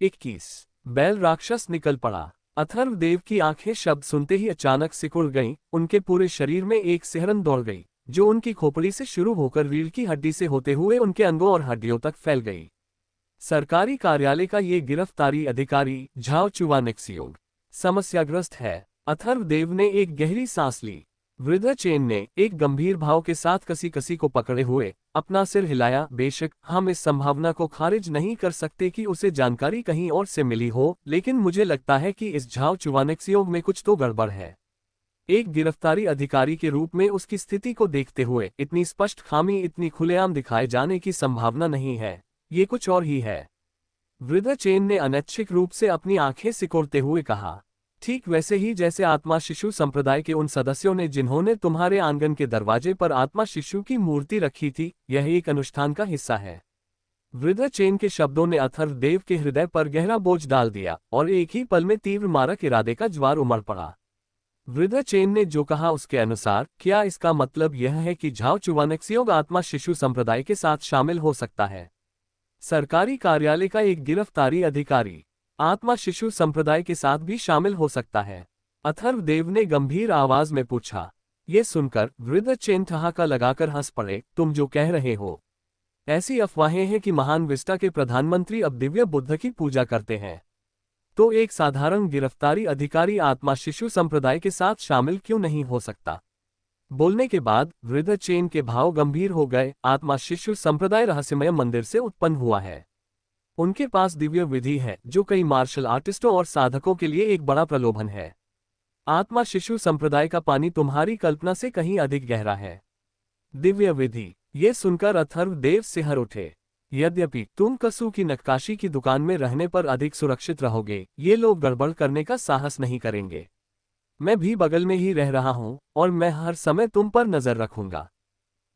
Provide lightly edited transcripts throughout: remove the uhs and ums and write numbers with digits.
21। बैल राक्षस निकल पड़ा। अथर्वदेव की आंखें शब्द सुनते ही अचानक सिकुड़ गईं, उनके पूरे शरीर में एक सिहरन दौड़ गई, जो उनकी खोपड़ी से शुरू होकर रीढ़ की हड्डी से होते हुए उनके अंगों और हड्डियों तक फैल गई। सरकारी कार्यालय का ये गिरफ्तारी अधिकारी झाओ चुवानेक्सियोंग समस्याग्रस्त है। अथर्वदेव ने एक गहरी सांस ली। वृद्ध चेन ने एक गंभीर भाव के साथ कसी कसी को पकड़े हुए अपना सिर हिलाया। बेशक हम इस संभावना को खारिज नहीं कर सकते कि उसे जानकारी कहीं और से मिली हो, लेकिन मुझे लगता है कि इस झाओ चुवानेक्सियोंग में कुछ तो गड़बड़ है। एक गिरफ्तारी अधिकारी के रूप में उसकी स्थिति को देखते हुए इतनी स्पष्ट खामी इतनी खुलेआम दिखाए जाने की संभावना नहीं है। ये कुछ और ही है। वृद्ध चेन ने अनैच्छिक रूप से अपनी आंखें सिकोड़ते हुए कहा, ठीक वैसे ही जैसे आत्मा शिशु संप्रदाय के उन सदस्यों ने जिन्होंने तुम्हारे आंगन के दरवाजे पर आत्मा शिशु की मूर्ति रखी थी, यह एक अनुष्ठान का हिस्सा है। वृद्ध चेन के शब्दों ने अथर्वदेव के हृदय पर गहरा बोझ डाल दिया और एक ही पल में तीव्र मारक इरादे का ज्वार उमड़ पड़ा। वृद्ध चेन ने जो कहा उसके अनुसार, क्या इसका मतलब यह है कि झाओ चुवानेक्सियोंग आत्मा शिशु संप्रदाय के साथ शामिल हो सकता है? सरकारी कार्यालय का एक गिरफ्तारी अधिकारी आत्मा शिशु संप्रदाय के साथ भी शामिल हो सकता है? अथर्वदेव ने गंभीर आवाज में पूछा। ये सुनकर वृद्ध चेन ठहाका लगाकर हंस पड़े। तुम जो कह रहे हो, ऐसी अफवाहें हैं कि महान विस्टा के प्रधानमंत्री अब दिव्य बुद्ध की पूजा करते हैं। तो एक साधारण गिरफ्तारी अधिकारी आत्मा शिशु संप्रदाय के साथ शामिल क्यों नहीं हो सकता? बोलने के बाद वृद्ध चेन के भाव गंभीर हो गए। आत्मा शिशु संप्रदाय रहस्यमय मंदिर से उत्पन्न हुआ है। उनके पास दिव्य विधि है जो कई मार्शल आर्टिस्टों और साधकों के लिए एक बड़ा प्रलोभन है। आत्मा शिशु संप्रदाय का पानी तुम्हारी कल्पना से कहीं अधिक गहरा है। दिव्य विधि, ये सुनकर अथर्वदेव सिहर उठे। यद्यपि तुम कसू की नक्काशी की दुकान में रहने पर अधिक सुरक्षित रहोगे, ये लोग गड़बड़ करने का साहस नहीं करेंगे। मैं भी बगल में ही रह रहा हूं और मैं हर समय तुम पर नजर रखूंगा।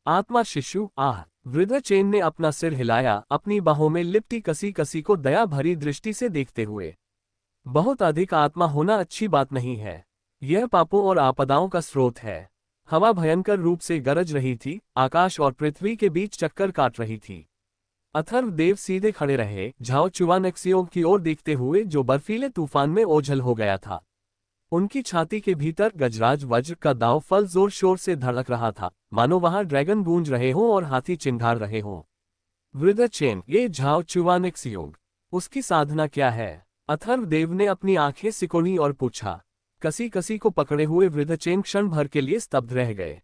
आत्मा शिशु, आह! वृद्ध चेन ने अपना सिर हिलाया, अपनी बाहों में लिपटी कसी कसी को दया भरी दृष्टि से देखते हुए। बहुत अधिक आत्मा होना अच्छी बात नहीं है। यह पापों और आपदाओं का स्रोत है। हवा भयंकर रूप से गरज रही थी, आकाश और पृथ्वी के बीच चक्कर काट रही थी। अथर्वदेव सीधे खड़े रहे, झाओ चुवानेक्सियोंग की ओर देखते हुए जो बर्फीले तूफान में ओझल हो गया था। उनकी छाती के भीतर गजराज वज्र का दाव फल जोर शोर से धड़क रहा था, मानो वहां ड्रैगन गूंज रहे हों और हाथी चिंघाड़ रहे हों। वृद्ध चेन, ये झाओ चुवानेक्सियोंग, उसकी साधना क्या है? अथर्वदेव ने अपनी आंखें सिकोड़ी और पूछा। कसी कसी को पकड़े हुए वृद्ध चेन क्षण भर के लिए स्तब्ध रह गए।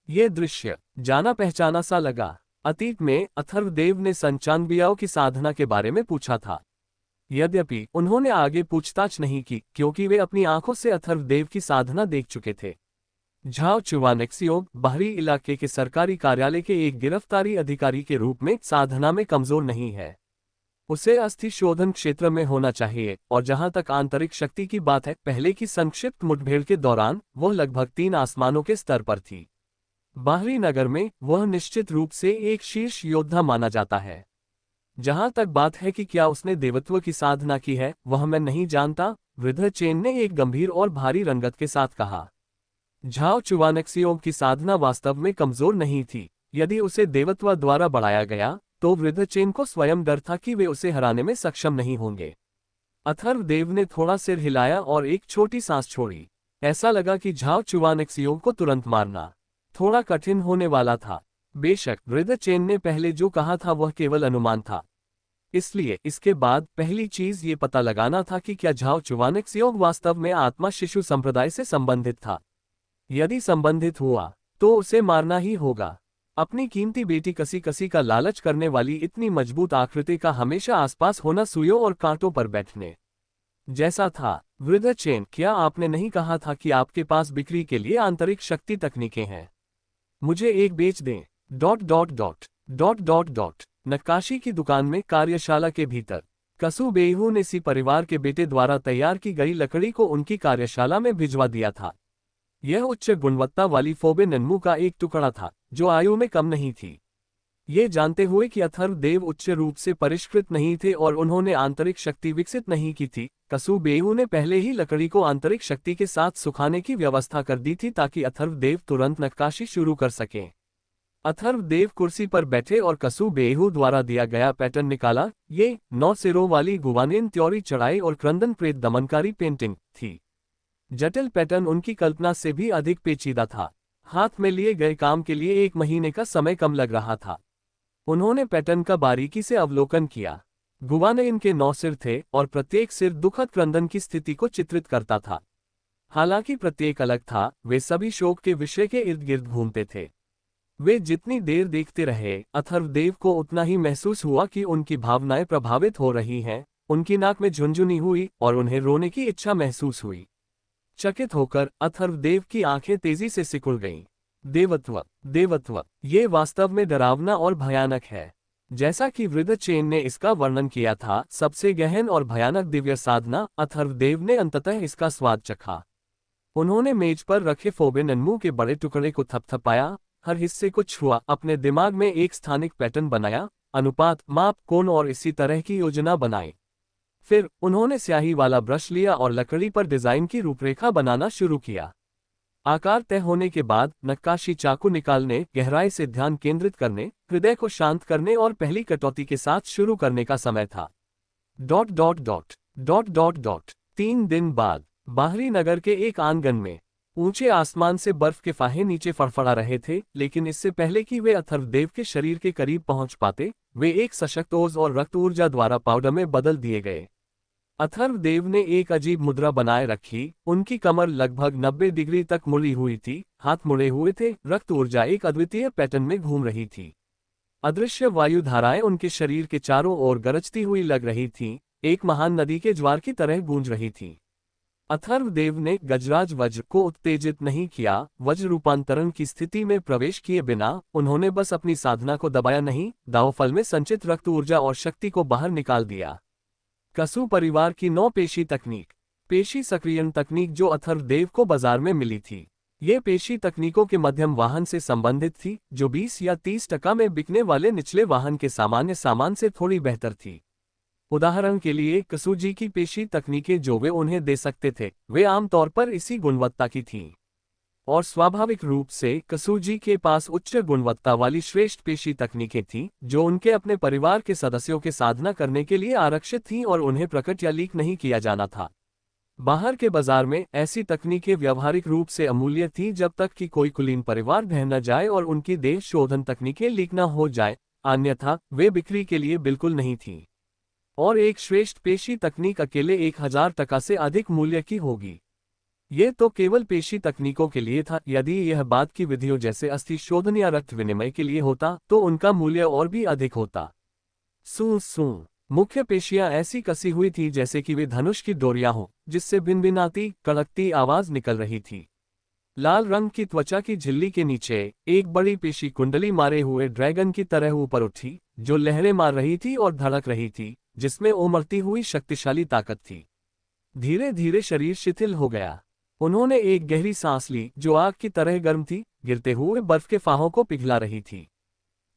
ये दृश्य जाना पहचाना सा लगा। अतीत में अथर्वदेव ने संचांगबियाओं की साधना के बारे में पूछा था। यद्यपि उन्होंने आगे पूछताछ नहीं की, क्योंकि वे अपनी आंखों से अथर्वदेव की साधना देख चुके थे। झाओ चुवानेक्सियोंग बाहरी इलाके के सरकारी कार्यालय के एक गिरफ्तारी अधिकारी के रूप में साधना में कमजोर नहीं है। उसे अस्थि शोधन क्षेत्र में होना चाहिए, और जहां तक आंतरिक शक्ति की बात है, पहले की संक्षिप्त मुठभेड़ के दौरान वह लगभग 3 आसमानों के स्तर पर थी। बाहरी नगर में वह निश्चित रूप से एक शीर्ष योद्धा माना जाता है। जहां तक बात है कि क्या उसने देवत्व की साधना की है, वह मैं नहीं जानता, वृद्ध चेन ने एक गंभीर और भारी रंगत के साथ कहा। झाओ चुवानेक्सियोंग की साधना वास्तव में कमजोर नहीं थी। यदि उसे देवत्व द्वारा बढ़ाया गया, तो वृद्ध चेन को स्वयं डर था कि वे उसे हराने में सक्षम नहीं होंगे। अथर्वदेव ने थोड़ा सिर हिलाया और एक छोटी सांस छोड़ी। ऐसा लगा कि झाओ चुवानेक्सियोंग को तुरंत मारना थोड़ा कठिन होने वाला था। बेशक वृद्ध चेन ने पहले जो कहा था वह केवल अनुमान था, इसलिए इसके बाद पहली चीज ये पता लगाना था कि क्या झाओ चुवानेक्सियोंग वास्तव में आत्मा शिशु संप्रदाय से संबंधित था। यदि संबंधित हुआ तो उसे मारना ही होगा। अपनी कीमती बेटी कसी कसी का लालच करने वाली इतनी मजबूत आकृति का हमेशा आसपास होना सुइयों और कांटों पर बैठने जैसा था। वृद्ध चेन, क्या आपने नहीं कहा था कि आपके पास बिक्री के लिए आंतरिक शक्ति तकनीकें हैं? मुझे एक बेच दें। नक्काशी की दुकान में कार्यशाला के भीतर कसू बेइहू ने सी परिवार के बेटे द्वारा तैयार की गई लकड़ी को उनकी कार्यशाला में भिजवा दिया था। यह उच्च गुणवत्ता वाली फोबे नन्मू का एक टुकड़ा था, जो आयु में कम नहीं थी। ये जानते हुए कि अथर्वदेव उच्च रूप से परिष्कृत नहीं थे और उन्होंने आंतरिक शक्ति विकसित नहीं की थी, कसू बेइहू ने पहले ही लकड़ी को आंतरिक शक्ति के साथ सुखाने की व्यवस्था कर दी थी ताकि अथर्वदेव तुरंत नक्काशी शुरू कर सकें। अथर्वदेव कुर्सी पर बैठे और कसु बेहू द्वारा दिया गया पैटर्न निकाला। ये 9 सिरों वाली गुवानेन त्योरी चढ़ाई और क्रंदन प्रेत दमनकारी पेंटिंग थी। जटिल पैटर्न उनकी कल्पना से भी अधिक पेचीदा था। हाथ में लिए गए काम के लिए 1 महीने का समय कम लग रहा था। उन्होंने पैटर्न का बारीकी से अवलोकन किया। गुवानेन के 9 सिर थे और प्रत्येक सिर दुखद क्रंदन की स्थिति को चित्रित करता था। हालांकि प्रत्येक अलग था, वे सभी शोक के विषय के इर्द गिर्द घूमते थे। वे जितनी देर देखते रहे, अथर्वदेव को उतना ही महसूस हुआ कि उनकी भावनाएं प्रभावित हो रही हैं। उनकी नाक में झुनझुनी हुई और उन्हें रोने की इच्छा महसूस हुई। चकित होकर अथर्वदेव की आंखें तेजी से सिकुड़ गईं। देवत्व, देवत्व, ये वास्तव में डरावना और भयानक है। जैसा कि वृद्ध चेन ने इसका वर्णन किया था, सबसे गहन और भयानक दिव्य साधना। अथर्वदेव ने अंततः इसका स्वाद चखा। उन्होंने मेज पर रखे फोबे नन्मू के बड़े टुकड़े को थपथपाया, हर हिस्से को छुआ, अपने दिमाग में एक स्थानिक पैटर्न बनाया, अनुपात, माप, कोण और इसी तरह की योजना बनाई। फिर उन्होंने स्याही वाला ब्रश लिया और लकड़ी पर डिजाइन की रूपरेखा बनाना शुरू किया। आकार तय होने के बाद नक्काशी चाकू निकालने, गहराई से ध्यान केंद्रित करने, हृदय को शांत करने और पहली कटौती के साथ शुरू करने का समय था। ... 3 दिन बाद बाहरी नगर के एक आंगन में ऊंचे आसमान से बर्फ के फाहे नीचे फड़फड़ा रहे थे, लेकिन इससे पहले कि वे अथर्वदेव के शरीर के करीब पहुंच पाते, वे एक सशक्त ओज और रक्त ऊर्जा द्वारा पाउडर में बदल दिए गए। अथर्वदेव ने एक अजीब मुद्रा बनाए रखी। उनकी कमर लगभग 90 डिग्री तक मुड़ी हुई थी, हाथ मुड़े हुए थे, रक्त ऊर्जा एक अद्वितीय पैटर्न में घूम रही थी। अदृश्य वायु धाराएं उनके शरीर के चारों ओर गरजती हुई लग रही थीं, एक महान नदी के ज्वार की तरह गूंज रही थीं। अथर्वदेव ने गजराज वज्र को उत्तेजित नहीं किया। वज्र रूपांतरण की स्थिति में प्रवेश किए बिना उन्होंने बस अपनी साधना को दबाया नहीं, दावफल में संचित रक्त ऊर्जा और शक्ति को बाहर निकाल दिया। कसु परिवार की 9 पेशी तकनीक। पेशी सक्रियण तकनीक जो अथर्वदेव को बाजार में मिली थी, ये पेशी तकनीकों के मध्यम वाहन से संबंधित थी, जो 20 या 30% में बिकने वाले निचले वाहन के सामान्य सामान से थोड़ी बेहतर थी। उदाहरण के लिए कसूजी की पेशी तकनीकें जो वे उन्हें दे सकते थे, वे आमतौर पर इसी गुणवत्ता की थीं। और स्वाभाविक रूप से कसूजी के पास उच्च गुणवत्ता वाली श्रेष्ठ पेशी तकनीकें थीं, जो उनके अपने परिवार के सदस्यों के साधना करने के लिए आरक्षित थीं और उन्हें प्रकट या लीक नहीं किया जाना था। बाहर के बाजार में ऐसी तकनीकें व्यावहारिक रूप से अमूल्य थीं जब तक कि कोई कुलीन परिवार ढह न जाए और उनकी देह शोधन तकनीकें लीक न हो जाए, अन्यथा वे बिक्री के लिए बिल्कुल नहीं थीं। और एक श्रेष्ठ पेशी तकनीक अकेले 1000 से अधिक मूल्य की होगी। ये तो केवल पेशी तकनीकों के लिए था। यदि यह बाद की विधियों जैसे अस्थि शोधन या रक्त विनिमय के लिए होता, तो उनका मूल्य और भी अधिक होता। मुख्य पेशियां ऐसी कसी हुई थी जैसे कि वे धनुष की डोरियां हों, जिससे भिनभिनाती, कड़कती आवाज निकल रही थी। लाल रंग की त्वचा की झिल्ली के नीचे एक बड़ी पेशी कुंडली मारे हुए ड्रैगन की तरह ऊपर उठी, जो लहरें मार रही थी और धड़क रही थी, जिसमें उमड़ती हुई शक्तिशाली ताकत थी। धीरे धीरे शरीर शिथिल हो गया। उन्होंने एक गहरी सांस ली, जो आग की तरह गर्म थी, गिरते हुए बर्फ के फाहों को पिघला रही थी।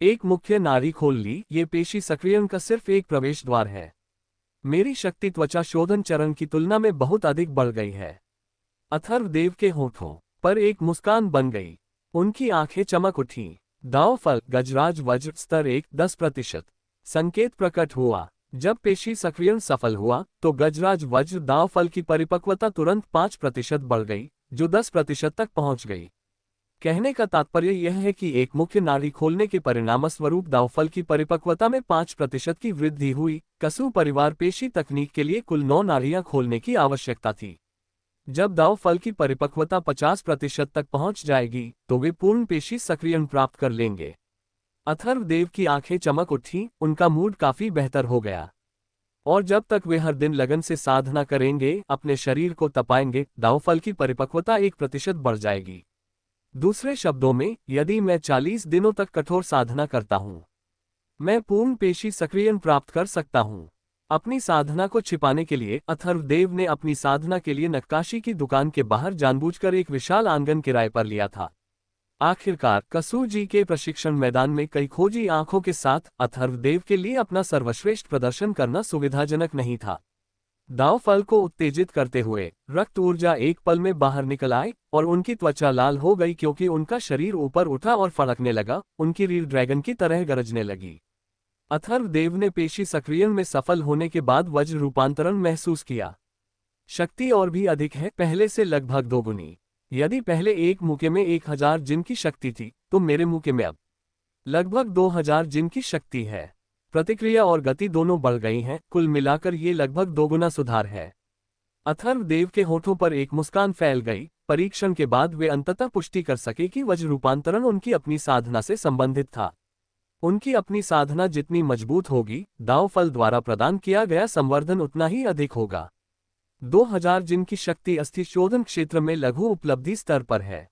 एक मुख्य नाड़ी खोल ली। ये पेशी सक्रियण का सिर्फ एक प्रवेश द्वार है। मेरी शक्ति त्वचा शोधन चरण की तुलना में बहुत अधिक बढ़ गई है। अथर्वदेव के होठों पर एक मुस्कान बन गई। उनकी आंखें चमक उठीं। दावफल गजराज वज्र स्तर 1 10%। संकेत प्रकट हुआ। जब पेशी सक्रियण सफल हुआ, तो गजराज वज्र दावफल की परिपक्वता तुरंत 5% बढ़ गई, जो 10% तक पहुंच गई। कहने का तात्पर्य यह है कि एक मुख्य नाड़ी खोलने के परिणामस्वरूप दावफल की परिपक्वता में 5% की वृद्धि हुई। कसु परिवार पेशी तकनीक के लिए कुल 9 नाड़ियां खोलने की आवश्यकता थी। जब दावफल की परिपक्वता 50% तक पहुंच जाएगी, तो वे पूर्ण पेशी सक्रियण प्राप्त कर लेंगे। अथर्वदेव की आंखें चमक उठी, उनका मूड काफी बेहतर हो गया। और जब तक वे हर दिन लगन से साधना करेंगे, अपने शरीर को तपाएंगे, दावफल की परिपक्वता 1% बढ़ जाएगी। दूसरे शब्दों में, यदि मैं 40 दिनों तक कठोर साधना करता हूं, मैं पूर्ण पेशी सक्रियण प्राप्त कर सकता हूं। अपनी साधना को छिपाने के लिए अथर्वदेव ने अपनी साधना के लिए नक्काशी की दुकान के बाहर जानबूझकर एक विशाल आंगन किराए पर लिया था। आखिरकार कसूजी के प्रशिक्षण मैदान में कई खोजी आंखों के साथ अथर्वदेव के लिए अपना सर्वश्रेष्ठ प्रदर्शन करना सुविधाजनक नहीं था। दाव फल को उत्तेजित करते हुए रक्त ऊर्जा एक पल में बाहर निकल आई और उनकी त्वचा लाल हो गई क्योंकि उनका शरीर ऊपर उठा और फड़कने लगा, उनकी रीढ़ ड्रैगन की तरह गरजने लगी। अथर्वदेव ने पेशी सक्रियण में सफल होने के बाद वज्र रूपांतरण महसूस किया। शक्ति और भी अधिक है, पहले से लगभग दोगुनी। यदि पहले एक मुके में 1000 जिन की शक्ति थी तो मेरे मुके में अब लगभग 2000 जिन की शक्ति है। प्रतिक्रिया और गति दोनों बढ़ गई हैं, कुल मिलाकर ये लगभग दोगुना सुधार है। अथर्वदेव के होठों पर एक मुस्कान फैल गई। परीक्षण के बाद वे अंततः पुष्टि कर सके कि वज्र रूपांतरण उनकी अपनी साधना से संबंधित था। उनकी अपनी साधना जितनी मजबूत होगी, दाव फल द्वारा प्रदान किया गया संवर्धन उतना ही अधिक होगा। 2000 जिन की शक्ति अस्थि शोधन क्षेत्र में लघु उपलब्धि स्तर पर है।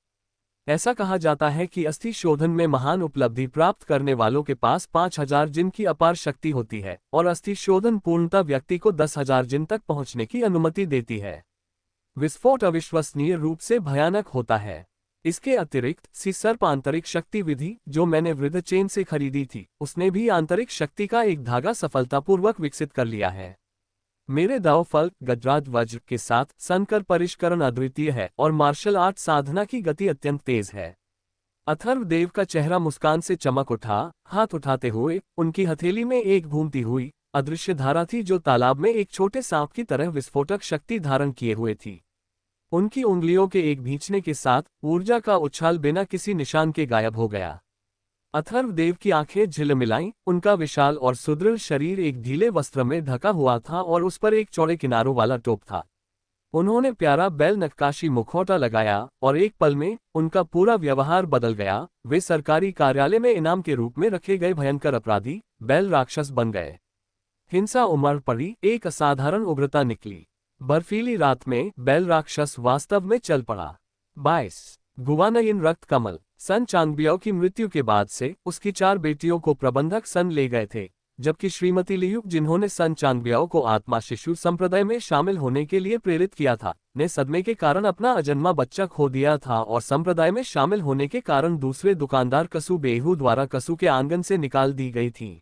ऐसा कहा जाता है कि अस्थि शोधन में महान उपलब्धि प्राप्त करने वालों के पास 5000 जिन की अपार शक्ति होती है और अस्थि शोधन पूर्णतः व्यक्ति को 10,000 जिन तक पहुंचने की अनुमति देती है। विस्फोट अविश्वसनीय रूप से भयानक होता है। इसके अतिरिक्त सर्प आंतरिक शक्ति विधि जो मैंने वृद्ध चेन से खरीदी थी, उसने भी आंतरिक शक्ति का एक धागा सफलतापूर्वक विकसित कर लिया है। मेरे दाव फल गजराज वज्र के साथ संकर परिष्करण अद्वितीय है और मार्शल आर्ट साधना की गति अत्यंत तेज है। अथर्वदेव का चेहरा मुस्कान से चमक उठा। हाथ उठाते हुए उनकी हथेली में एक घूमती हुई अदृश्य धारा थी जो तालाब में एक छोटे सांप की तरह विस्फोटक शक्ति धारण किए हुए थी। उनकी उंगलियों के एक भींचने के साथ ऊर्जा का उछाल बिना किसी निशान के गायब हो गया। अथर्वदेव की आंखें झिलमिलाईं। उनका विशाल और सुदृढ़ शरीर एक ढीले वस्त्र में ढका हुआ था और उस पर एक चौड़े किनारों वाला टोप था। उन्होंने प्यारा बैल नक्काशी मुखौटा लगाया और एक पल में उनका पूरा व्यवहार बदल गया। वे सरकारी कार्यालय में इनाम के रूप में रखे गए भयंकर अपराधी बैल राक्षस बन गए। हिंसा उमड़ पड़ी, एक असाधारण उग्रता निकली। बर्फीली रात में बैल राक्षस वास्तव में चल पड़ा। 22 गुवानयिन रक्त कमल। सन चांगबियाओ की मृत्यु के बाद से उसकी 4 बेटियों को प्रबंधक सन ले गए थे, जबकि श्रीमती लियुक, जिन्होंने सन चांगबियाओ को आत्मा शिशु संप्रदाय में शामिल होने के लिए प्रेरित किया था, ने सदमे के कारण अपना अजन्मा बच्चा खो दिया था और संप्रदाय में शामिल होने के कारण दूसरे दुकानदार कसु बेहू द्वारा कसु के आंगन से निकाल दी गई थी।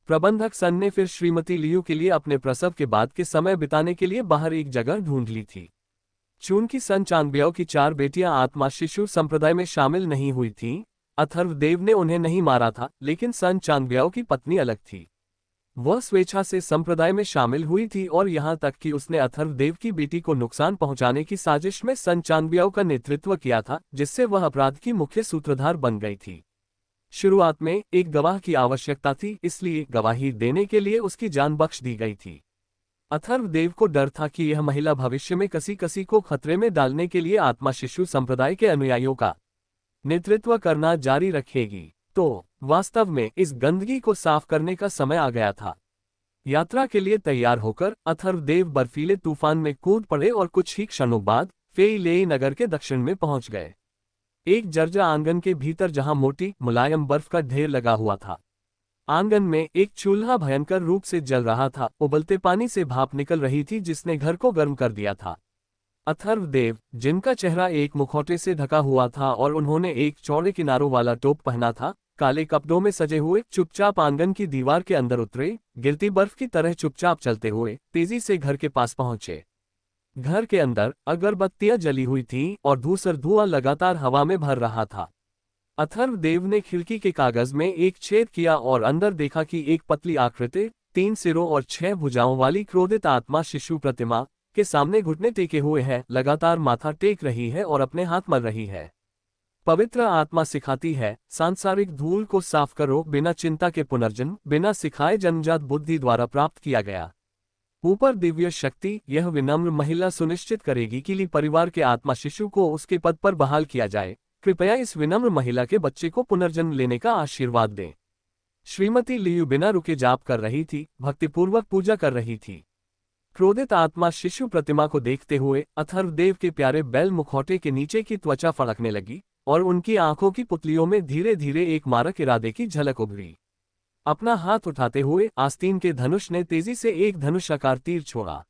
प्रबंधक सन ने फिर श्रीमती लियू के लिए अपने प्रसव के बाद के समय बिताने के लिए बाहर एक जगह ढूंढ ली थी। चूंकि सन चांगबियाओ की 4 बेटियां आत्मा शिशु संप्रदाय में शामिल नहीं हुई थीं, अथर्वदेव ने उन्हें नहीं मारा था, लेकिन सन चांगबियाओ की पत्नी अलग थी। वह स्वेच्छा से संप्रदाय में शामिल हुई थी और यहां तक कि उसने अथर्वदेव की बेटी को नुकसान पहुंचाने की साजिश में सन चांगबियाओ का नेतृत्व किया था, जिससे वह अपराध की मुख्य सूत्रधार बन गई थी। शुरुआत में एक गवाह की आवश्यकता थी, इसलिए गवाही देने के लिए उसकी जान बख्श दी गई थी। अथर्वदेव को डर था कि यह महिला भविष्य में किसी को खतरे में डालने के लिए आत्मा शिशु संप्रदाय के अनुयायियों का नेतृत्व करना जारी रखेगी। तो वास्तव में इस गंदगी को साफ करने का समय आ गया था। यात्रा के लिए तैयार होकर अथर्वदेव बर्फीले तूफान में कूद पड़े और कुछ ही क्षणों बाद फेइलेई नगर के दक्षिण में पहुंच गए। एक जर्जा आंगन के भीतर जहां मोटी मुलायम बर्फ का ढेर लगा हुआ था। आंगन में एक चूल्हा भयंकर रूप से जल रहा था। उबलते पानी से भाप निकल रही थी जिसने घर को गर्म कर दिया था। अथर्वदेव, जिनका चेहरा एक मुखौटे से ढका हुआ था और उन्होंने एक चौड़े किनारों वाला टोप पहना था, काले कपड़ों में सजे हुए चुपचाप आंगन की दीवार के अंदर उतरे। गिरती बर्फ की तरह चुपचाप चलते हुए तेजी से घर के पास पहुंचे। घर के अंदर अगरबत्तियां जली हुई थीं और धूसर धुआं लगातार हवा में भर रहा था। अथर्वदेव ने खिड़की के कागज में एक छेद किया और अंदर देखा कि एक पतली आकृति 3 सिरों और 6 भुजाओं वाली क्रोधित आत्मा शिशु प्रतिमा के सामने घुटने टेके हुए है, लगातार माथा टेक रही है और अपने हाथ मल रही है। पवित्र आत्मा सिखाती है, सांसारिक धूल को साफ करो, बिना चिंता के पुनर्जन्म, बिना सिखाए जन्मजात बुद्धि द्वारा प्राप्त किया गया। ऊपर दिव्य शक्ति, यह विनम्र महिला सुनिश्चित करेगी कि परिवार के आत्मा शिशु को उसके पद पर बहाल किया जाए। कृपया इस विनम्र महिला के बच्चे को पुनर्जन्म लेने का आशीर्वाद दें। श्रीमती लियू बिना रुके जाप कर रही थी, भक्तिपूर्वक पूजा कर रही थी। क्रोधित आत्मा शिशु प्रतिमा को देखते हुए अथर्वदेव के प्यारे बैल मुखौटे के नीचे की त्वचा फड़कने लगी और उनकी आंखों की पुतलियों में धीरे धीरे एक मारक इरादे की झलक उभरी। अपना हाथ उठाते हुए आस्तीन के धनुष ने तेजी से एक धनुष आकार तीर छोड़ा।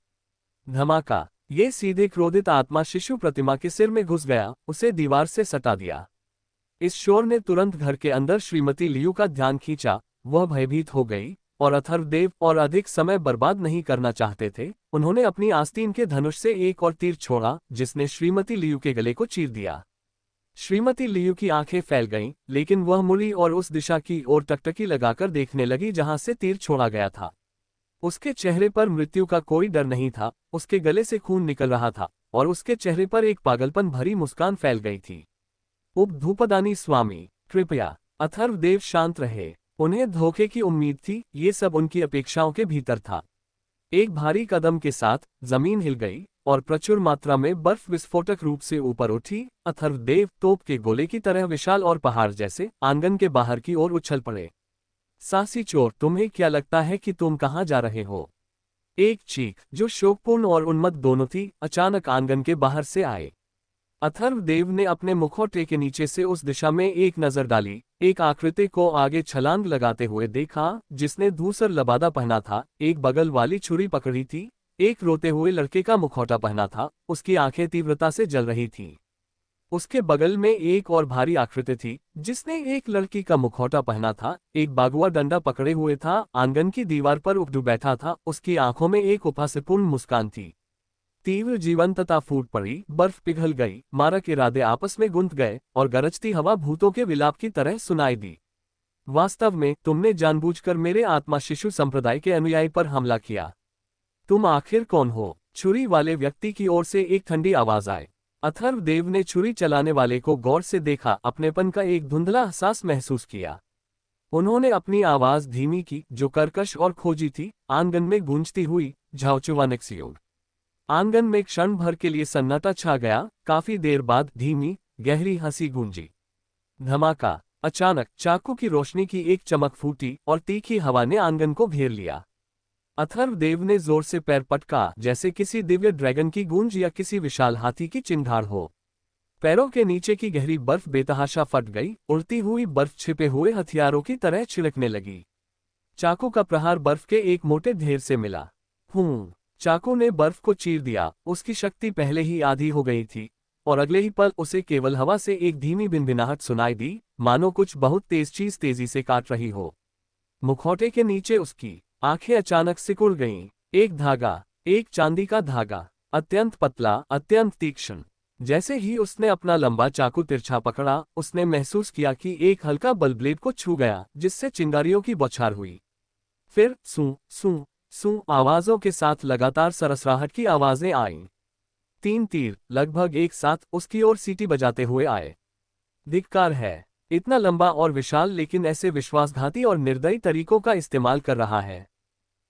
धमाका! ये सीधे क्रोधित आत्मा शिशु प्रतिमा के सिर में घुस गया, उसे दीवार से सटा दिया। इस शोर ने तुरंत घर के अंदर श्रीमती लियू का ध्यान खींचा। वह भयभीत हो गई। और अथर्वदेव और अधिक समय बर्बाद नहीं करना चाहते थे। उन्होंने अपनी आस्तीन के धनुष से एक और तीर छोड़ा, जिसने श्रीमती लियू के गले को चीर दिया। श्रीमती लियू की आंखें फैल गईं, लेकिन वह मुड़ी और उस दिशा की ओर टकटकी लगाकर देखने लगी जहां से तीर छोड़ा गया था। उसके चेहरे पर मृत्यु का कोई डर नहीं था, उसके गले से खून निकल रहा था और उसके चेहरे पर एक पागलपन भरी मुस्कान फैल गई थी। उपधूपदानी स्वामी, कृपया। अथर्वदेव शांत रहे। उन्हें धोखे की उम्मीद थी, ये सब उनकी अपेक्षाओं के भीतर था। एक भारी कदम के साथ जमीन हिल गई और प्रचुर मात्रा में बर्फ विस्फोटक रूप से ऊपर उठी। अथर्वदेव तोप के गोले की तरह विशाल और पहाड़ जैसे आंगन के बाहर की ओर उछल पड़े। साहसी चोर, तुम्हें क्या लगता है कि तुम कहां जा रहे हो? एक चीख, जो शोकपूर्ण और उन्मत्त दोनों थी, अचानक आंगन के बाहर से आए। अथर्वदेव ने अपने मुखौटे के नीचे से उस दिशा में एक नजर डाली। एक आकृति को आगे छलांग लगाते हुए देखा, जिसने धूसर लबादा पहना था, एक बगल वाली छुरी पकड़ी थी, एक रोते हुए लड़के का मुखौटा पहना था, उसकी आंखें तीव्रता से जल रही थीं। उसके बगल में एक और भारी आकृति थी, जिसने एक लड़की का मुखौटा पहना था, एक बागुआ डंडा पकड़े हुए था, आंगन की दीवार पर उबडू बैठा था, उसकी आंखों में एक उपहासपूर्ण मुस्कान थी। तीव्र जीवंतता फूट पड़ी, बर्फ पिघल गई, मारक इरादे आपस में गुंथ गए और गरजती हवा भूतों के विलाप की तरह सुनाई दी। वास्तव में तुमने जानबूझकर मेरे आत्मा शिशु संप्रदाय के अनुयायी पर हमला किया। तुम आखिर कौन हो? छुरी वाले व्यक्ति की ओर से एक ठंडी आवाज आई। अथर्वदेव ने छुरी चलाने वाले को गौर से देखा, अपनेपन का एक धुंधला एहसास महसूस किया। उन्होंने अपनी आवाज धीमी की, जो कर्कश और खोजी थी, आंगन में गूंजती हुई, झाउचुवानेक्सियोड। आंगन में क्षण भर के लिए सन्नाटा छा गया। काफी देर बाद धीमी गहरी हंसी गूंजी। धमाका! अचानक चाकू की रोशनी की एक चमक फूटी और तीखी हवा ने आंगन को घेर लिया। अथर्वदेव ने जोर से पैर पटका, जैसे किसी दिव्य ड्रैगन की गूंज या किसी विशाल हाथी की चिंगार हो। पैरों के नीचे की गहरी बर्फ बेतहाशा फट गई, उड़ती हुई बर्फ छिपे हुए हथियारों की तरह छिड़कने लगी। चाकू का प्रहार बर्फ के एक मोटे ढेर से मिला। चाकू ने बर्फ को चीर दिया। उसकी शक्ति पहले ही आधी हो गई थी और अगले ही पल उसे केवल हवा से एक धीमी भिनभिनाहट सुनाई दी, मानो कुछ बहुत तेज चीज तेजी से काट रही हो। मुखौटे के नीचे उसकी आंखें अचानक सिकुड़ गईं। एक धागा, एक चांदी का धागा, अत्यंत पतला, अत्यंत तीक्ष्ण। जैसे ही उसने अपना लंबा चाकू तिरछा पकड़ा, उसने महसूस किया कि एक हल्का बल ब्लेड को छू गया, जिससे चिंगारियों की बौछार हुई। फिर सूं सूं सूं आवाजों के साथ लगातार सरसराहट की आवाजें आईं। 3 तीर लगभग एक साथ उसकी ओर सीटी बजाते हुए आए। धिक्कार है, इतना लंबा और विशाल, लेकिन ऐसे विश्वासघाती और निर्दयी तरीकों का इस्तेमाल कर रहा है।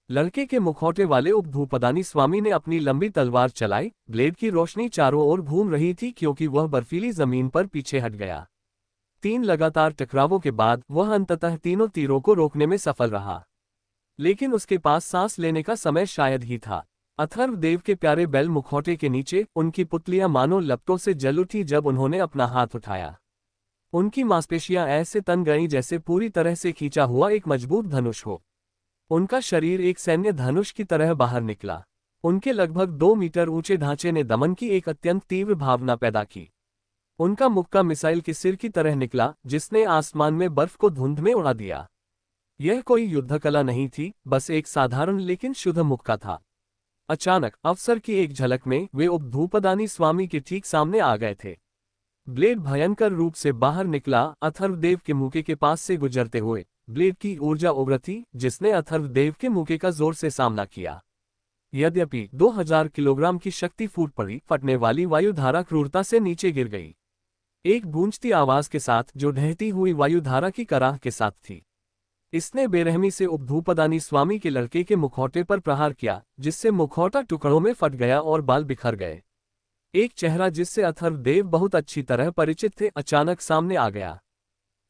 लड़के के मुखौटे वाले उपधूपदानी स्वामी ने अपनी लंबी तलवार चलाई। ब्लेड की रोशनी चारों ओर घूम रही थी, क्योंकि वह बर्फीली जमीन पर पीछे हट गया। 3 लगातार टकरावों के बाद वह अंततः तीनों तीरों को रोकने में सफल रहा, लेकिन उसके पास सांस लेने का समय शायद ही था। अथर्वदेव के प्यारे बैल मुखौटे के नीचे, उनकी पुतलियां मानो लपटों से जल उठी जब उन्होंने अपना हाथ उठाया। उनकी मांसपेशियां ऐसे तन गईं जैसे पूरी तरह से खींचा हुआ एक मजबूत धनुष हो। उनका शरीर एक सैन्य धनुष की तरह बाहर निकला। उनके लगभग 2 मीटर ऊंचे ढांचे ने दमन की एक अत्यंत तीव्र भावना पैदा की। उनका मुख का मिसाइल के सिर की तरह निकला, जिसने आसमान में बर्फ को धुंध में उड़ा दिया। यह कोई युद्धकला नहीं थी, बस एक साधारण लेकिन शुद्ध मुक्का था। अचानक अवसर की एक झलक में वे उपधूपदानी स्वामी के ठीक सामने आ गए थे। ब्लेड भयंकर रूप से बाहर निकला, अथर्वदेव के मुके के पास से गुजरते हुए। ब्लेड की ऊर्जा उग्र थी, जिसने अथर्वदेव के मुके का जोर से सामना किया। यद्यपि 2000 किलोग्राम की शक्ति फूट पड़ी, फटने वाली वायुधारा क्रूरता से नीचे गिर गई, एक गूंजती आवाज के साथ, जो ढहती हुई वायुधारा की कराह के साथ थी। इसने बेरहमी से उपधूपदानी स्वामी के लड़के के मुखौटे पर प्रहार किया, जिससे मुखौटा टुकड़ों में फट गया और बाल बिखर गए। एक चेहरा जिससे अथर्वदेव बहुत अच्छी तरह परिचित थे, अचानक सामने आ गया।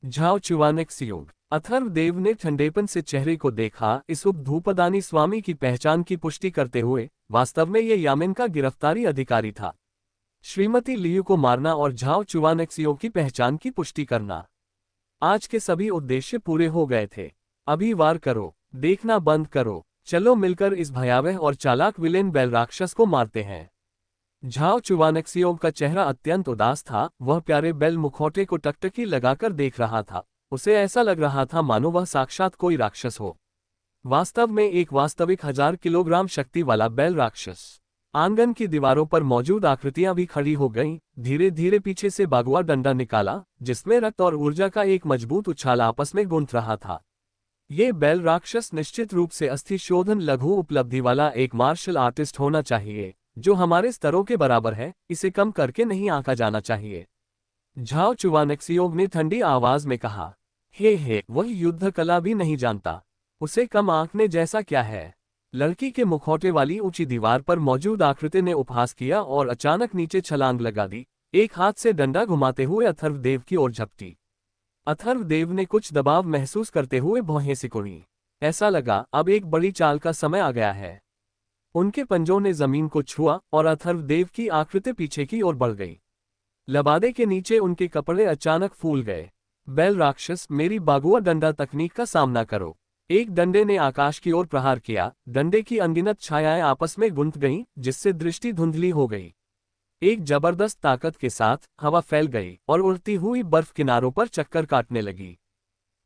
झाउचुवानेक्सियोड। अथर्वदेव ने ठंडेपन से चेहरे को देखा, इस उपधूपदानी स्वामी की पहचान की पुष्टि करते हुए। वास्तव में यह यामिन का गिरफ्तारी अधिकारी था। श्रीमती लियू को मारना और झाउचुवानेक्सियोड की पहचान की पुष्टि करना। आज के सभी उद्देश्य पूरे हो गए थे। अभी वार करो, देखना बंद करो, चलो मिलकर इस भयावह और चालाक विलेन बैल राक्षस को मारते हैं। झाउचुवानेक्सियोड का चेहरा अत्यंत उदास था। वह प्यारे बैल मुखौटे को टकटकी लगाकर देख रहा था। उसे ऐसा लग रहा था मानो वह साक्षात कोई राक्षस हो। वास्तव में एक वास्तविक 1000 किलोग्राम शक्ति वाला बैल राक्षस। आंगन की दीवारों पर मौजूद आकृतियां भी खड़ी हो गईं। धीरे धीरे पीछे से बागुआ डंडा निकाला, जिसमें रक्त और ऊर्जा का एक मजबूत उछाल आपस में गूंथ रहा था। ये बैल राक्षस निश्चित रूप से अस्थि शोधन लघु उपलब्धि वाला एक मार्शल आर्टिस्ट होना चाहिए, जो हमारे स्तरों के बराबर है। इसे कम करके नहीं आंका जाना चाहिए, झाओ चुवानेक्सियोग ने ठंडी आवाज में कहा। हे वह युद्ध कला भी नहीं जानता, उसे कम आंकने जैसा क्या है। लड़की के मुखौटे वाली ऊंची दीवार पर मौजूद आकृति ने उपहास किया और अचानक नीचे छलांग लगा दी। एक हाथ से डंडा घुमाते हुए अथर्वदेव की ओर झपटी। अथर्वदेव ने कुछ दबाव महसूस करते हुए भौहें सिकुड़ी। ऐसा लगा अब एक बड़ी चाल का समय आ गया है। उनके पंजों ने जमीन को छुआ और अथर्वदेव की आकृति पीछे की ओर बढ़ गई। लबादे के नीचे उनके कपड़े अचानक फूल गए। बैल राक्षस, मेरी बागुआ डंडा तकनीक का सामना करो। एक डंडे ने आकाश की ओर प्रहार किया। डंडे की अनगिनत छायाएं आपस में गुंथ गईं, जिससे दृष्टि धुंधली हो गई। एक जबरदस्त ताकत के साथ हवा फैल गई और उड़ती हुई बर्फ किनारों पर चक्कर काटने लगी।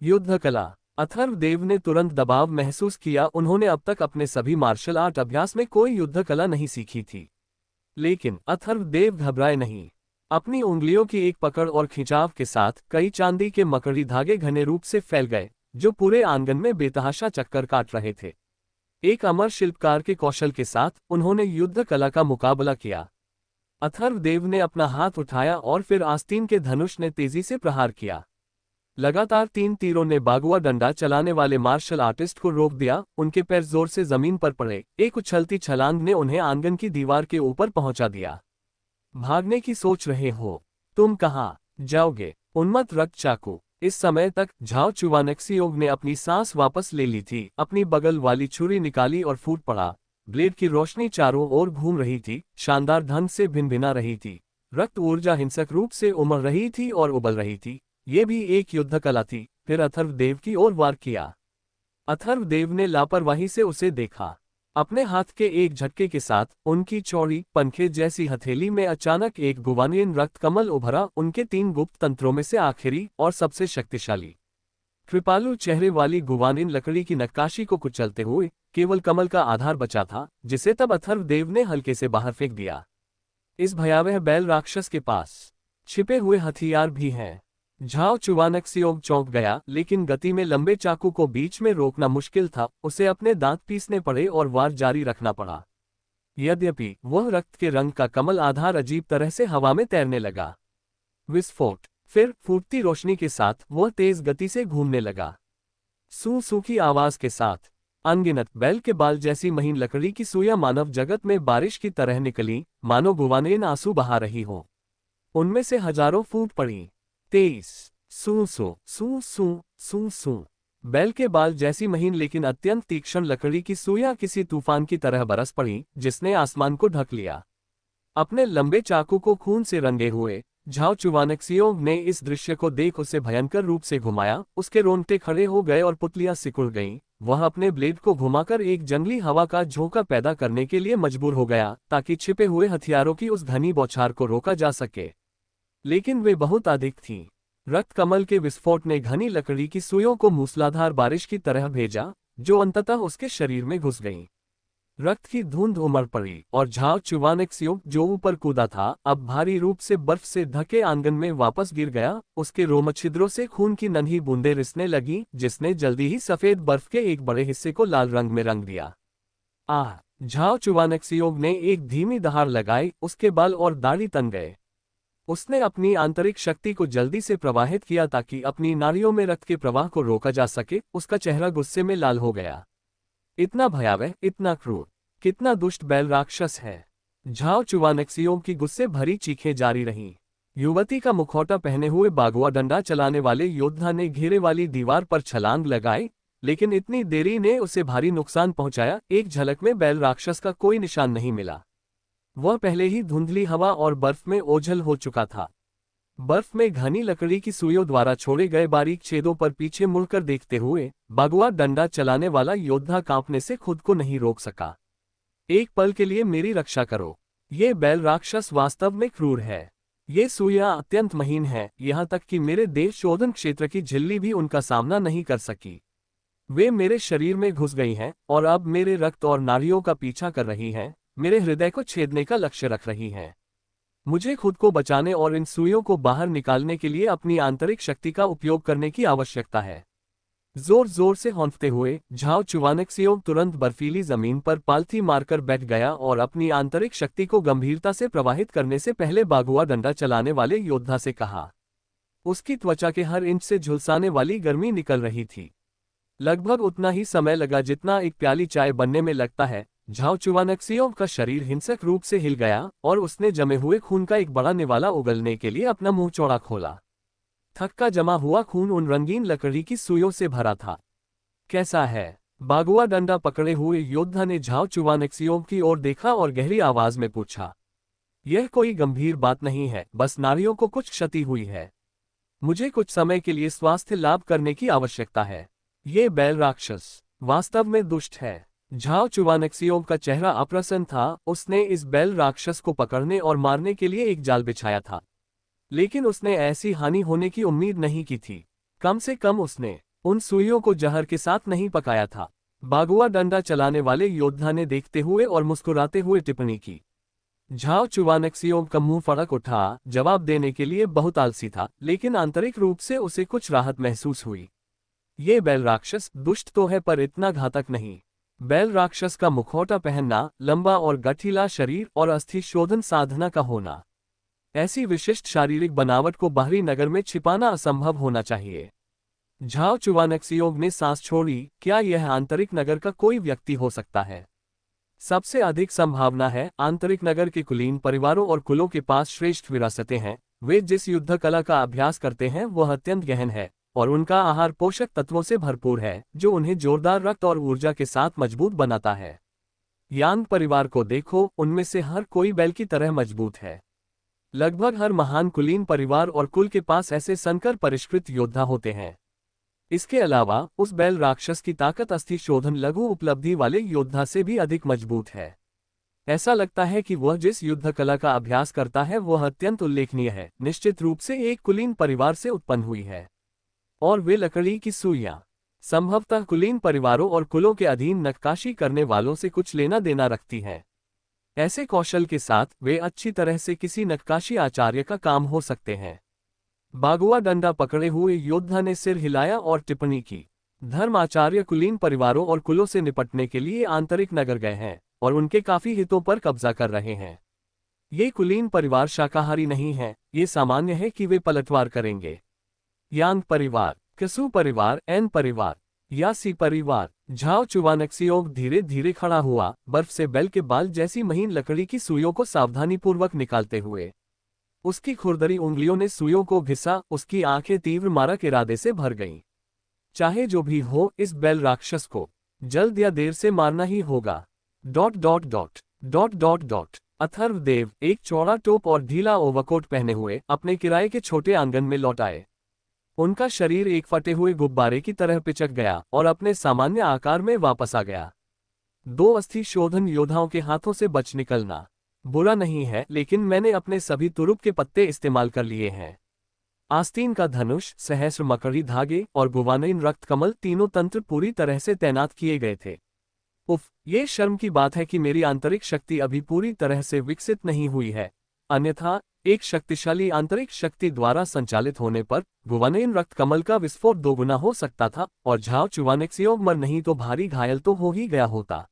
युद्ध कला। अथर्वदेव ने तुरंत दबाव महसूस किया। उन्होंने अब तक अपने सभी मार्शल आर्ट अभ्यास में कोई युद्ध कला नहीं सीखी थी। लेकिन अथर्वदेव घबराए नहीं। अपनी उंगलियों की एक पकड़ और खिंचाव के साथ कई चांदी के मकड़ी धागे घने रूप से फैल गए, जो पूरे आंगन में बेतहाशा चक्कर काट रहे थे। एक अमर शिल्पकार के कौशल के साथ उन्होंने युद्ध कला का मुकाबला किया। अथर्वदेव ने अपना हाथ उठाया और फिर आस्तीन के धनुष ने तेजी से प्रहार किया। लगातार 3 तीरों ने बागुआ डंडा चलाने वाले मार्शल आर्टिस्ट को रोक दिया। उनके पैर जोर से जमीन पर पड़े। एक उछलती छलांग ने उन्हें आंगन की दीवार के ऊपर पहुंचा दिया। भागने की सोच रहे हो? तुम कहाँ जाओगे, उन्मत्त रक्त चाकू। इस समय तक झाओ चुवानेक्सियोग ने अपनी सांस वापस ले ली थी। अपनी बगल वाली छुरी निकाली और फूट पड़ा। ब्लेड की रोशनी चारों ओर घूम रही थी, शानदार ढंग से भिनभिना रही थी। रक्त ऊर्जा हिंसक रूप से उमड़ रही थी और उबल रही थी। ये भी एक युद्ध कला थी। फिर अथर्वदेव की ओर वार किया। अथर्वदेव ने लापरवाही से उसे देखा। अपने हाथ के एक झटके के साथ उनकी चौड़ी पंखे जैसी हथेली में अचानक एक गुवानियन रक्त कमल उभरा। उनके 3 गुप्त तंत्रों में से आखिरी और सबसे शक्तिशाली। कृपालु चेहरे वाली गुवानिन लकड़ी की नक्काशी को कुचलते हुए केवल कमल का आधार बचा था, जिसे तब अथर्वदेव ने हल्के से बाहर फेंक दिया। इस भयावह बैल राक्षस के पास छिपे हुए हथियार भी हैं। झाओ चुवानेक्सियोग चौंक गया, लेकिन गति में लंबे चाकू को बीच में रोकना मुश्किल था। उसे अपने दांत पीसने पड़े और वार जारी रखना पड़ा। यद्यपि वह रक्त के रंग का कमल आधार अजीब तरह से हवा में तैरने लगा। विस्फोट। फिर फूटती रोशनी के साथ वह तेज गति से घूमने लगा। सू सू की आवाज के साथ अनगिनत बैल के बाल जैसी महीन लकड़ी की सुइयां मानव जगत में बारिश की तरह निकली, मानो गुवानेन आंसू बहा रही हो। उनमें से हजारों फूट पड़ी। 23 सू सू सू सू सू सू। बैल के बाल जैसी महीन लेकिन अत्यंत तीक्ष्ण लकड़ी की सुइयां किसी तूफान की तरह बरस पड़ी, जिसने आसमान को ढक लिया। अपने लंबे चाकू को खून से रंगे हुए झाओ चुवानेक्सियोग ने इस दृश्य को देख उसे भयंकर रूप से घुमाया। उसके रोंगटे खड़े हो गए और पुतलियां सिकुड़ गईं। वह अपने ब्लेड को घुमाकर एक जंगली हवा का झोंका पैदा करने के लिए मजबूर हो गया, ताकि छिपे हुए हथियारों की उस घनी बौछार को रोका जा सके। लेकिन वे बहुत अधिक थीं। रक्त कमल के विस्फोट ने घनी लकड़ी की सुइयों को मूसलाधार बारिश की तरह भेजा, जो अंततः उसके शरीर में घुस गईं। रक्त की धुंध उमड़ पड़ी और झाओ चुवानेक्सियोग, जो ऊपर कूदा था, अब भारी रूप से बर्फ से ढके आंगन में वापस गिर गया। उसके रोमछिद्रों से खून की नन्ही बूंदें रिसने लगीं, जिसने जल्दी ही सफेद बर्फ के एक बड़े हिस्से को लाल रंग में रंग दिया। झाओ चुवानेक्सियोग ने एक धीमी दहाड़ लगाई। उसके बाल और दाढ़ी तन गए। उसने अपनी आंतरिक शक्ति को जल्दी से प्रवाहित किया ताकि अपनी नाड़ियों में रक्त के प्रवाह को रोका जा सके। उसका चेहरा गुस्से में लाल हो गया। इतना भयावह, इतना क्रूर, कितना दुष्ट बैल राक्षस है। झाओ चुवानेक्सियोग की गुस्से भरी चीखें जारी रहीं। युवती का मुखौटा पहने हुए बागुआ डंडा चलाने वाले योद्धा ने घेरे वाली दीवार पर छलांग लगाई, लेकिन इतनी देरी ने उसे भारी नुकसान पहुंचाया। एक झलक में बैल राक्षस का कोई निशान नहीं मिला। वह पहले ही धुंधली हवा और बर्फ में ओझल हो चुका था। बर्फ में घनी लकड़ी की सुइयों द्वारा छोड़े गए बारीक छेदों पर पीछे मुड़कर देखते हुए बागुआ डंडा चलाने वाला योद्धा कांपने से खुद को नहीं रोक सका। एक पल के लिए मेरी रक्षा करो। ये बैल राक्षस वास्तव में क्रूर है। ये सुइयां अत्यंत महीन हैं, यहाँ तक कि मेरे देश शोधन क्षेत्र की झिल्ली भी उनका सामना नहीं कर सकी। वे मेरे शरीर में घुस गई हैं और अब मेरे रक्त और नाड़ियों का पीछा कर रही हैं, मेरे हृदय को छेदने का लक्ष्य रख रही हैं। मुझे खुद को बचाने और इन सुइयों को बाहर निकालने के लिए अपनी आंतरिक शक्ति का उपयोग करने की आवश्यकता है। जोर जोर से हौंफते हुए झाओ चुवानेक्सियोव तुरंत बर्फीली जमीन पर पालथी मारकर बैठ गया और अपनी आंतरिक शक्ति को गंभीरता से प्रवाहित करने से पहले बागुआ डंडा चलाने वाले योद्धा से कहा। उसकी त्वचा के हर इंच से झुलसाने वाली गर्मी निकल रही थी। लगभग उतना ही समय लगा जितना एक प्याली चाय बनने में लगता है। झाओ चुवानेक्सियोव का शरीर हिंसक रूप से हिल गया और उसने जमे हुए खून का एक बड़ा निवाला उगलने के लिए अपना मुंह चौड़ा खोला। थक्का जमा हुआ खून उन रंगीन लकड़ी की सुइयों से भरा था। कैसा है? बागुआ डंडा पकड़े हुए योद्धा ने झाओ चुवानेक्सियोव की ओर देखा और गहरी आवाज में पूछा। यह कोई गंभीर बात नहीं है, बस नारियों को कुछ क्षति हुई है। मुझे कुछ समय के लिए स्वास्थ्य लाभ करने की आवश्यकता है। ये बैल राक्षस वास्तव में दुष्ट है। झाओ चुवानेक्सियोव का चेहरा अप्रसन्न था। उसने इस बैल राक्षस को पकड़ने और मारने के लिए एक जाल बिछाया था, लेकिन उसने ऐसी हानि होने की उम्मीद नहीं की थी। कम से कम उसने उन सुइयों को जहर के साथ नहीं पकाया था। बागुआ डंडा चलाने वाले योद्धा ने देखते हुए और मुस्कुराते हुए टिप्पणी की। झाओ चुवानेक्सियोव का मुंह फड़क उठा। जवाब देने के लिए बहुत आलसी था, लेकिन आंतरिक रूप से उसे कुछ राहत महसूस हुई। ये बैल राक्षस दुष्ट तो है, पर इतना घातक नहीं। बैल राक्षस का मुखौटा पहनना, लंबा और गठीला शरीर और अस्थि शोधन साधना का होना, ऐसी विशिष्ट शारीरिक बनावट को बाहरी नगर में छिपाना असंभव होना चाहिए। झाओ चुवानेक्सियोव ने सांस छोड़ी। क्या यह आंतरिक नगर का कोई व्यक्ति हो सकता है? सबसे अधिक संभावना है। आंतरिक नगर के कुलीन परिवारों और कुलों के पास श्रेष्ठ विरासतें हैं। वे जिस युद्ध कला का अभ्यास करते हैं वह अत्यंत गहन है और उनका आहार पोषक तत्वों से भरपूर है, जो उन्हें जोरदार रक्त और ऊर्जा के साथ मजबूत बनाता है। यांग परिवार को देखो, उनमें से हर कोई बैल की तरह मजबूत है। लगभग हर महान कुलीन परिवार और कुल के पास ऐसे संकर परिष्कृत योद्धा होते हैं। इसके अलावा उस बैल राक्षस की ताकत अस्थि शोधन लघु उपलब्धि वाले योद्धा से भी अधिक मजबूत है। ऐसा लगता है कि वह जिस युद्ध कला का अभ्यास करता है वह अत्यंत उल्लेखनीय है, निश्चित रूप से एक कुलीन परिवार से उत्पन्न हुई है। और वे लकड़ी की सुइयां संभवतः कुलीन परिवारों और कुलों के अधीन नक्काशी करने वालों से कुछ लेना देना रखती हैं। ऐसे कौशल के साथ वे अच्छी तरह से किसी नक्काशी आचार्य का काम हो सकते हैं। बागुआ डंडा पकड़े हुए योद्धा ने सिर हिलाया और टिप्पणी की। धर्म आचार्य कुलीन परिवारों और कुलों से निपटने के लिए आंतरिक नगर गए हैं और उनके काफी हितों पर कब्जा कर रहे हैं। ये कुलीन परिवार शाकाहारी नहीं है। ये सामान्य है कि वे पलटवार करेंगे। यांग परिवार, कसू परिवार, एन परिवार या सी परिवार। झाओ चुवानेक्सियोव धीरे धीरे खड़ा हुआ, बर्फ से बैल के बाल जैसी महीन लकड़ी की सुइयों को सावधानीपूर्वक निकालते हुए। उसकी खुरदरी उंगलियों ने सुइयों को घिसा। उसकी आंखें तीव्र मारक इरादे से भर गईं। चाहे जो भी हो, इस बैल राक्षस को जल्द या देर से मारना ही होगा। Dot dot dot dot dot dot. अथर्वदेव एक चौड़ा टोप और ढीला ओवरकोट पहने हुए अपने किराए के छोटे आंगन में लौट आए। उनका शरीर एक फटे हुए गुब्बारे की तरह पिचक गया और अपने सामान्य आकार में वापस आ गया। दो अस्थि शोधन योद्धाओं के हाथों से बच निकलना बुरा नहीं है, लेकिन मैंने अपने सभी तुरुप के पत्ते इस्तेमाल कर लिए हैं। आस्तीन का धनुष, सहस्र मकड़ी धागे और गुवानीन रक्त कमल, तीनों तंत्र पूरी तरह से तैनात किए गए थे। उफ, ये शर्म की बात है कि मेरी आंतरिक शक्ति अभी पूरी तरह से विकसित नहीं हुई है। अन्यथा एक शक्तिशाली आंतरिक शक्ति द्वारा संचालित होने पर गुवानीन रक्त कमल का विस्फोट दोगुना हो सकता था और झाओ चुवानेक्सियोव मर नहीं तो भारी घायल तो हो ही गया होता।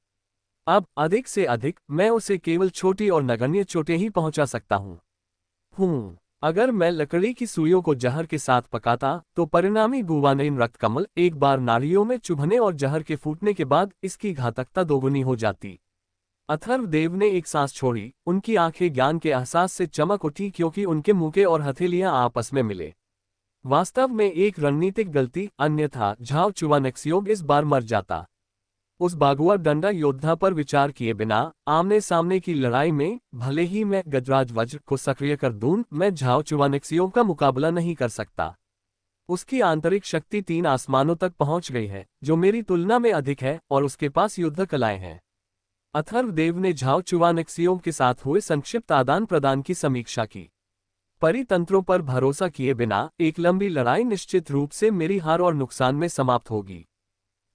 अब अधिक से अधिक मैं उसे केवल छोटी और नगण्य चोटें ही पहुंचा सकता हूं। अगर मैं लकड़ी की सुइयों को जहर के साथ पकाता तो परिणामी गुवानीन रक्त कमल एक बार नाड़ियों में चुभने और जहर के फूटने के बाद इसकी घातकता दोगुनी हो जाती। अथर्वदेव ने एक सांस छोड़ी। उनकी आंखें ज्ञान के एहसास से चमक उठी, क्योंकि उनके मुके और हथेलियां आपस में मिले। वास्तव में एक रणनीतिक गलती, अन्यथा झाओ चुवानेक्सियोव इस बार मर जाता। उस बागुआ डंडा योद्धा पर विचार किए बिना आमने सामने की लड़ाई में भले ही मैं गजराज वज्र को सक्रिय कर दूं, मैं झाओ चुवानेक्सियोव का मुकाबला नहीं कर सकता। उसकी आंतरिक शक्ति 3 आसमानों तक पहुंच गई है, जो मेरी तुलना में अधिक है, और उसके पास युद्ध कलाएं हैं। अथर्वदेव ने झाओ चुवानेक्सियोव के साथ हुए संक्षिप्त आदान प्रदान की समीक्षा की। परितंत्रों पर भरोसा किए बिना एक लंबी लड़ाई निश्चित रूप से मेरी हार और नुकसान में समाप्त होगी।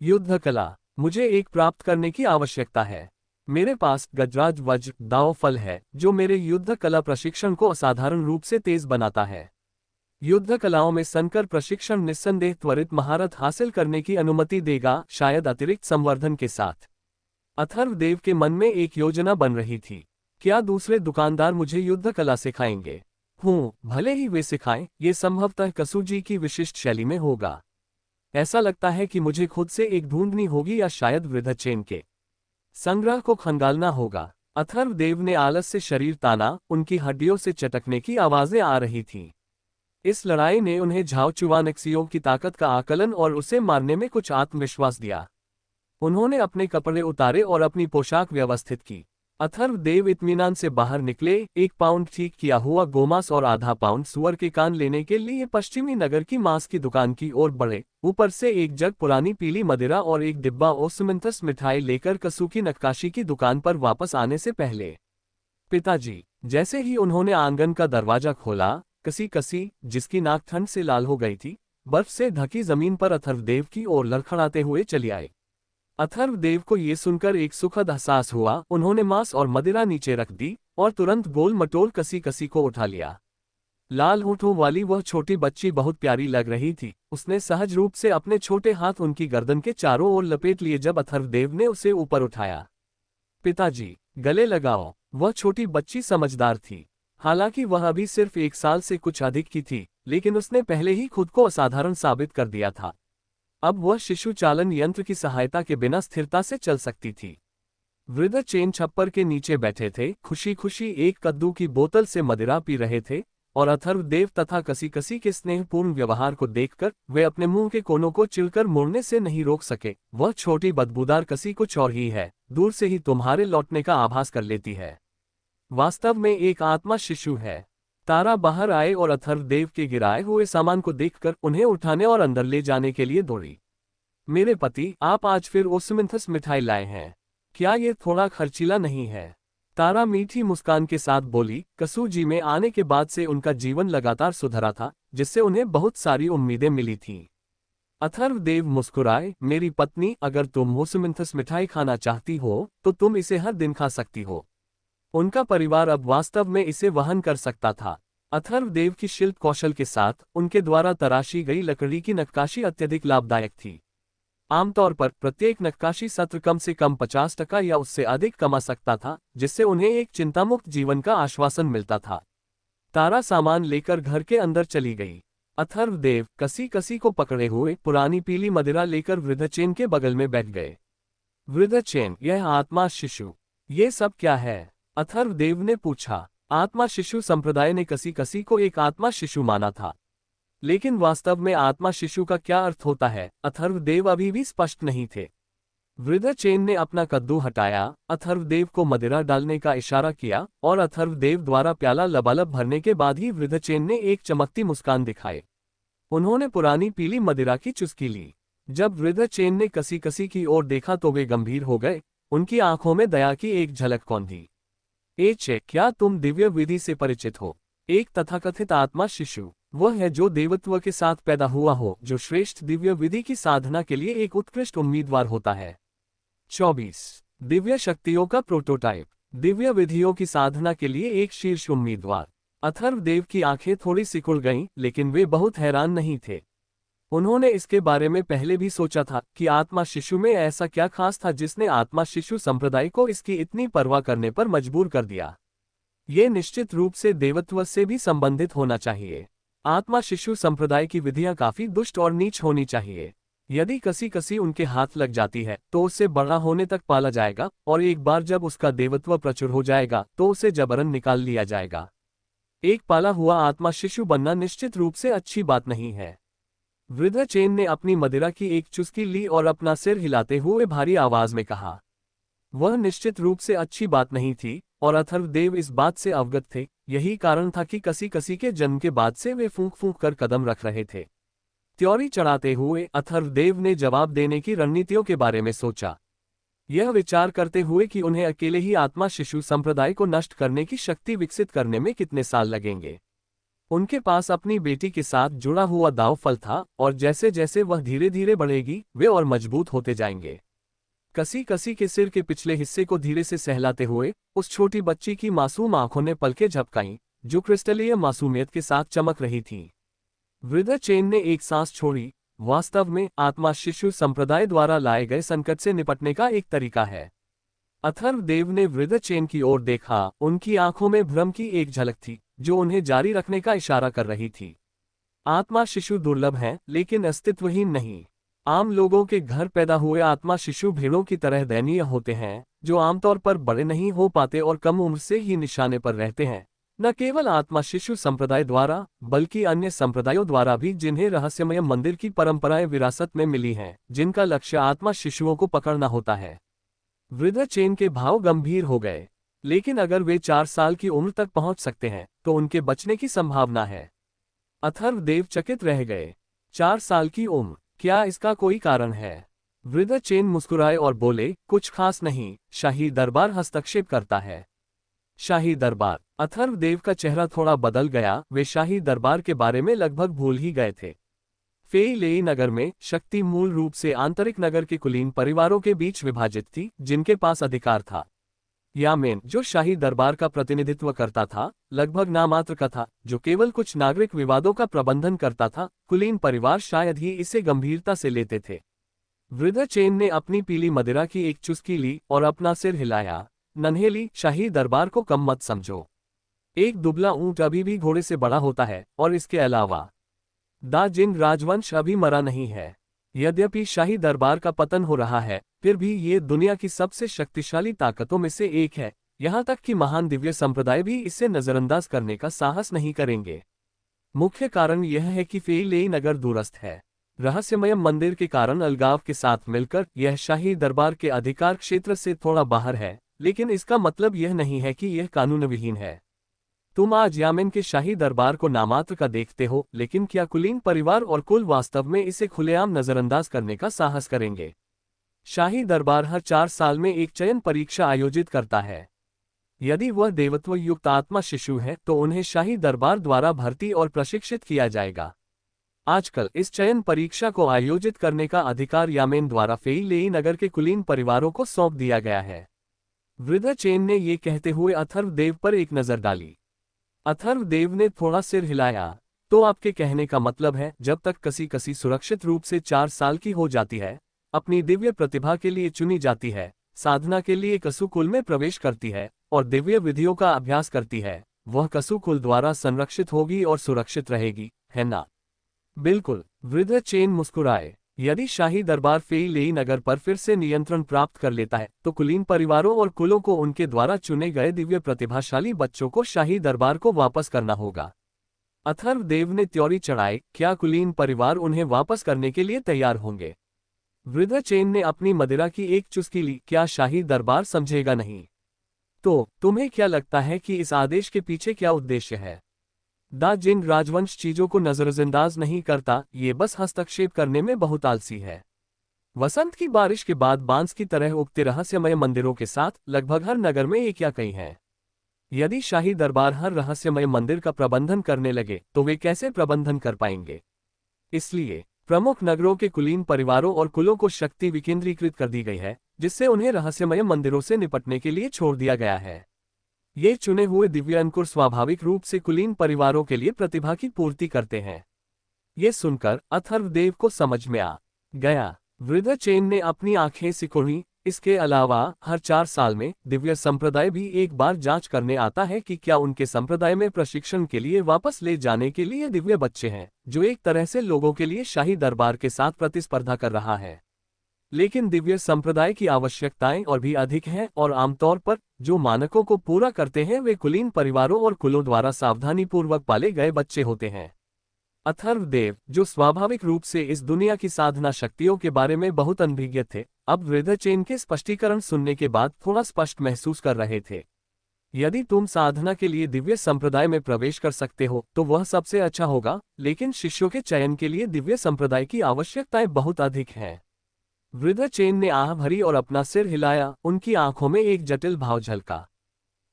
युद्ध कला। मुझे एक प्राप्त करने की आवश्यकता है। मेरे पास गजराज वज्र दाव फल है जो मेरे युद्ध कला प्रशिक्षण को असाधारण रूप से तेज बनाता है। युद्ध कलाओं में संकर प्रशिक्षण निस्संदेह त्वरित महारत हासिल करने की अनुमति देगा, शायद अतिरिक्त संवर्धन के साथ। अथर्वदेव के मन में एक योजना बन रही थी। क्या दूसरे दुकानदार मुझे युद्ध कला सिखाएंगे? भले ही वे सिखाएं, ये संभवतः कसुजी की विशिष्ट शैली में होगा। ऐसा लगता है कि मुझे खुद से एक ढूंढनी होगी या शायद वृद्धचेन के संग्रह को खंगालना होगा। अथर्वदेव ने आलस से शरीर ताना, उनकी हड्डियों से चटकने की आवाजें आ रही थीं। इस लड़ाई ने उन्हें झाओ चुवानक्सियों की ताकत का आकलन और उसे मारने में कुछ आत्मविश्वास दिया। उन्होंने अपने कपड़े उतारे और अपनी पोशाक व्यवस्थित की। अथर्वदेव इत्मीनान से बाहर निकले। 1 पाउंड ठीक किया हुआ गोमांस और आधा पाउंड सुअर के कान लेने के लिए पश्चिमी नगर की मांस की दुकान की ओर बढ़े। ऊपर से एक जग पुरानी पीली मदिरा और एक डिब्बा ओसमिंथस मिठाई लेकर कसुकी नक्काशी की दुकान पर वापस आने से पहले। पिताजी। जैसे ही उन्होंने आंगन का दरवाजा खोला, कसी कसी, जिसकी नाक ठंड से लाल हो गई थी, बर्फ से ढकी जमीन पर अथर्वदेव की ओर लड़खड़ाते हुए चली आए। अथर्वदेव को ये सुनकर एक सुखद एहसास हुआ। उन्होंने मांस और मदिरा नीचे रख दी और तुरंत गोल मटोल कसी कसी को उठा लिया। लाल होठों वाली वह छोटी बच्ची बहुत प्यारी लग रही थी। उसने सहज रूप से अपने छोटे हाथ उनकी गर्दन के चारों ओर लपेट लिए जब अथर्वदेव ने उसे ऊपर उठाया। पिताजी, गले लगाओ। वह छोटी बच्ची समझदार थी। हालांकि वह अभी सिर्फ 1 साल से कुछ अधिक की थी, लेकिन उसने पहले ही खुद को असाधारण साबित कर दिया था। अब वह शिशु चालन यंत्र की सहायता के बिना स्थिरता से चल सकती थी। वृद्धचेन छप्पर के नीचे बैठे थे, खुशी खुशी एक कद्दू की बोतल से मदिरा पी रहे थे, और अथर्वदेव तथा कसी कसी के स्नेहपूर्ण व्यवहार को देखकर वे अपने मुंह के कोनों को चिलकर मुड़ने से नहीं रोक सके। वह छोटी बदबूदार कसी कुछ और ही है, दूर से ही तुम्हारे लौटने का आभास कर लेती है। वास्तव में एक आत्मा शिशु है। तारा बाहर आए और अथर्वदेव के गिराए हुए सामान को देखकर उन्हें उठाने और अंदर ले जाने के लिए दौड़ी। मेरे पति, आप आज फिर ओसमिंथस मिठाई लाए हैं। क्या ये थोड़ा खर्चीला नहीं है? तारा मीठी मुस्कान के साथ बोली। कसुजी में आने के बाद से उनका जीवन लगातार सुधरा था, जिससे उन्हें बहुत सारी उम्मीदें मिली थीं। अथर्वदेव मुस्कुराए। मेरी पत्नी, अगर तुम ओसमिंथस मिठाई खाना चाहती हो तो तुम इसे हर दिन खा सकती हो। उनका परिवार अब वास्तव में इसे वहन कर सकता था। अथर्वदेव की शिल्प कौशल के साथ उनके द्वारा तराशी गई लकड़ी की नक्काशी अत्यधिक लाभदायक थी। आमतौर पर प्रत्येक नक्काशी सत्र कम से कम 50% या उससे अधिक कमा सकता था, जिससे उन्हें एक चिंतामुक्त जीवन का आश्वासन मिलता था। तारा सामान लेकर घर के अंदर चली गई। अथर्वदेव कसी कसी को पकड़े हुए पुरानी पीली मदिरा लेकर वृद्धचेन के बगल में बैठ गए। वृद्धचेन, यह आत्मा शिशु, ये सब क्या है? अथर्वदेव ने पूछा। आत्मा शिशु संप्रदाय ने कसी कसी को एक आत्मा शिशु माना था, लेकिन वास्तव में आत्मा शिशु का क्या अर्थ होता है, अथर्वदेव अभी भी स्पष्ट नहीं थे। वृद्धचेन ने अपना कद्दू हटाया, अथर्वदेव को मदिरा डालने का इशारा किया, और अथर्वदेव द्वारा प्याला लबालब भरने के बाद ही वृद्धचेन ने एक चमकती मुस्कान दिखाई। उन्होंने पुरानी पीली मदिरा की चुस्की ली। जब वृद्धचेन ने कसी कसी की ओर देखा तो वे गंभीर हो गए। उनकी आंखों में दया की एक झलक कौन थी। क्या तुम दिव्य विधि से परिचित हो? एक तथाकथित आत्मा शिशु वह है जो देवत्व के साथ पैदा हुआ हो, जो श्रेष्ठ दिव्य विधि की साधना के लिए एक उत्कृष्ट उम्मीदवार होता है। 24 दिव्य शक्तियों का प्रोटोटाइप, दिव्य विधियों की साधना के लिए एक शीर्ष उम्मीदवार। अथर्वदेव की आंखें थोड़ी सिकुड़ गईं, लेकिन वे बहुत हैरान नहीं थे। उन्होंने इसके बारे में पहले भी सोचा था कि आत्मा शिशु में ऐसा क्या खास था जिसने आत्मा शिशु संप्रदाय को इसकी इतनी परवाह करने पर मजबूर कर दिया। ये निश्चित रूप से देवत्व से भी संबंधित होना चाहिए। आत्मा शिशु संप्रदाय की विधियां काफी दुष्ट और नीच होनी चाहिए। यदि कसी कसी उनके हाथ लग जाती है तो उसे बड़ा होने तक पाला जाएगा, और एक बार जब उसका देवत्व प्रचुर हो जाएगा तो उसे जबरन निकाल लिया जाएगा। एक पाला हुआ आत्मा शिशु बनना निश्चित रूप से अच्छी बात नहीं है। वृद्धचेन ने अपनी मदिरा की एक चुस्की ली और अपना सिर हिलाते हुए भारी आवाज में कहा। वह निश्चित रूप से अच्छी बात नहीं थी, और अथर्वदेव इस बात से अवगत थे। यही कारण था कि कसी कसी के जन्म के बाद से वे फूंक फूंक कर कदम रख रहे थे। त्योरी चढ़ाते हुए अथर्वदेव ने जवाब देने की रणनीतियों के बारे में सोचा, यह विचार करते हुए कि उन्हें अकेले ही आत्मा शिशु संप्रदाय को नष्ट करने की शक्ति विकसित करने में कितने साल लगेंगे। उनके पास अपनी बेटी के साथ जुड़ा हुआ दाव फल था और जैसे जैसे वह धीरे धीरे बढ़ेगी वे और मजबूत होते जाएंगे। कसी कसी के सिर के पिछले हिस्से को धीरे से सहलाते हुए उस छोटी बच्ची की मासूम आंखों ने पलकें झपकाईं, जो क्रिस्टलीय मासूमियत के साथ चमक रही थीं। वृद्ध चेन ने एक सांस छोड़ी। वास्तव में आत्मा शिशु संप्रदाय द्वारा लाए गए संकट से निपटने का एक तरीका है। अथर्वदेव ने वृद्ध चेन की ओर देखा। उनकी आंखों में भ्रम की एक झलक थी, जो उन्हें जारी रखने का इशारा कर रही थी। आत्मा शिशु दुर्लभ हैं, लेकिन अस्तित्वहीन नहीं। आम लोगों के घर पैदा हुए आत्मा शिशु भेड़ों की तरह दयनीय होते हैं, जो आमतौर पर बड़े नहीं हो पाते और कम उम्र से ही निशाने पर रहते हैं। न केवल आत्मा शिशु संप्रदाय द्वारा, बल्कि अन्य संप्रदायों द्वारा भी, जिन्हें रहस्यमय मंदिर की परंपराएं विरासत में मिली हैं, जिनका लक्ष्य आत्मा शिशुओं को पकड़ना होता है। वृद्ध चेन के भाव गंभीर हो गए। लेकिन अगर वे 4 साल की उम्र तक पहुंच सकते हैं तो उनके बचने की संभावना है। अथर्वदेव चकित रह गए। 4 साल की उम्र, क्या इसका कोई कारण है? वृद्ध चेन मुस्कुराए और बोले, कुछ खास नहीं, शाही दरबार हस्तक्षेप करता है। शाही दरबार। अथर्वदेव का चेहरा थोड़ा बदल गया। वे शाही दरबार के बारे में लगभग भूल ही गए थे। फेई लेई नगर में शक्ति मूल रूप से आंतरिक नगर के कुलीन परिवारों के बीच विभाजित थी, जिनके पास अधिकार था। यामेन, जो शाही दरबार का प्रतिनिधित्व करता था, लगभग नामात्र का था, जो केवल कुछ नागरिक विवादों का प्रबंधन करता था। कुलीन परिवार शायद ही इसे गंभीरता से लेते थे। वृद्ध चेन ने अपनी पीली मदिरा की एक चुस्की ली और अपना सिर हिलाया। नन्हेली, शाही दरबार को कम मत समझो। एक दुबला ऊंट अभी भी घोड़े से बड़ा होता है, और इसके अलावा दा जिंग राजवंश अभी मरा नहीं है। यद्यपि शाही दरबार का पतन हो रहा है, फिर भी ये दुनिया की सबसे शक्तिशाली ताकतों में से एक है। यहाँ तक कि महान दिव्य संप्रदाय भी इसे नजरअंदाज करने का साहस नहीं करेंगे। मुख्य कारण यह है कि फेई लेई नगर दूरस्थ है। रहस्यमय मंदिर के कारण अलगाव के साथ मिलकर यह शाही दरबार के अधिकार क्षेत्र से थोड़ा बाहर है, लेकिन इसका मतलब यह नहीं है कि यह कानून विहीन है। तुम आज यामेन के शाही दरबार को नामात्र का देखते हो, लेकिन क्या कुलीन परिवार और कुल वास्तव में इसे खुलेआम नजरअंदाज करने का साहस करेंगे? शाही दरबार हर 4 साल में एक चयन परीक्षा आयोजित करता है। यदि वह देवत्व युक्त आत्मा शिशु है तो उन्हें शाही दरबार द्वारा भर्ती और प्रशिक्षित किया जाएगा। आजकल इस चयन परीक्षा को आयोजित करने का अधिकार यामेन द्वारा फेई लेई नगर के कुलीन परिवारों को सौंप दिया गया है। वृद्ध चेन ने ये कहते हुए अथर्वदेव पर एक नजर डाली। अथर्वदेव ने थोड़ा सिर हिलाया। तो आपके कहने का मतलब है, जब तक कसी कसी सुरक्षित रूप से 4 साल की हो जाती है, अपनी दिव्य प्रतिभा के लिए चुनी जाती है, साधना के लिए कसु कुल में प्रवेश करती है और दिव्य विधियों का अभ्यास करती है, वह कसु कुल द्वारा संरक्षित होगी और सुरक्षित रहेगी, है ना? बिल्कुल। वृद्ध चेन मुस्कुराए। यदि शाही दरबार फेई लेई नगर पर फिर से नियंत्रण प्राप्त कर लेता है तो कुलीन परिवारों और कुलों को उनके द्वारा चुने गए दिव्य प्रतिभाशाली बच्चों को शाही दरबार को वापस करना होगा। अथर्वदेव ने त्योरी चढ़ाई, क्या कुलीन परिवार उन्हें वापस करने के लिए तैयार होंगे? वृद्ध चेन ने अपनी मदिरा की एक चुस्की ली। क्या शाही दरबार समझेगा नहीं? तो तुम्हें क्या लगता है कि इस आदेश के पीछे क्या उद्देश्य है? दा जिंग राजवंश चीजों को नजरअंदाज नहीं करता, ये बस हस्तक्षेप करने में बहुत आलसी है। वसंत की बारिश के बाद बांस की तरह उगते रहस्यमय मंदिरों के साथ लगभग हर नगर में एक या कई हैं। यदि शाही दरबार हर रहस्यमय मंदिर का प्रबंधन करने लगे तो वे कैसे प्रबंधन कर पाएंगे? इसलिए प्रमुख नगरों के कुलीन परिवारों और कुलों को शक्ति विकेंद्रीकृत कर दी गई है, जिससे उन्हें रहस्यमय मंदिरों से निपटने के लिए छोड़ दिया गया है। ये चुने हुए दिव्य अंकुर स्वाभाविक रूप से कुलीन परिवारों के लिए प्रतिभा की पूर्ति करते हैं। ये सुनकर अथर्वदेव को समझ में आ गया। वृद्ध चेन ने अपनी आंखें सिकुड़ी। इसके अलावा हर 4 साल में दिव्य संप्रदाय भी एक बार जांच करने आता है कि क्या उनके संप्रदाय में प्रशिक्षण के लिए वापस ले जाने के लिए दिव्य बच्चे हैं, जो एक तरह से लोगों के लिए शाही दरबार के साथ प्रतिस्पर्धा कर रहा है। लेकिन दिव्य संप्रदाय की आवश्यकताएं और भी अधिक हैं और आमतौर पर जो मानकों को पूरा करते हैं वे कुलीन परिवारों और कुलों द्वारा सावधानीपूर्वक पाले गए बच्चे होते हैं। अथर्वदेव, जो स्वाभाविक रूप से इस दुनिया की साधना शक्तियों के बारे में बहुत अनभिज्ञ थे, अब वृद्ध चेन के स्पष्टीकरण सुनने के बाद थोड़ा स्पष्ट महसूस कर रहे थे। यदि तुम साधना के लिए दिव्य संप्रदाय में प्रवेश कर सकते हो तो वह सबसे अच्छा होगा, लेकिन शिष्यों के चयन के लिए दिव्य संप्रदाय की आवश्यकताएं बहुत अधिक हैं। वृद्ध चेन ने आह भरी और अपना सिर हिलाया। उनकी आंखों में एक जटिल भाव झलका।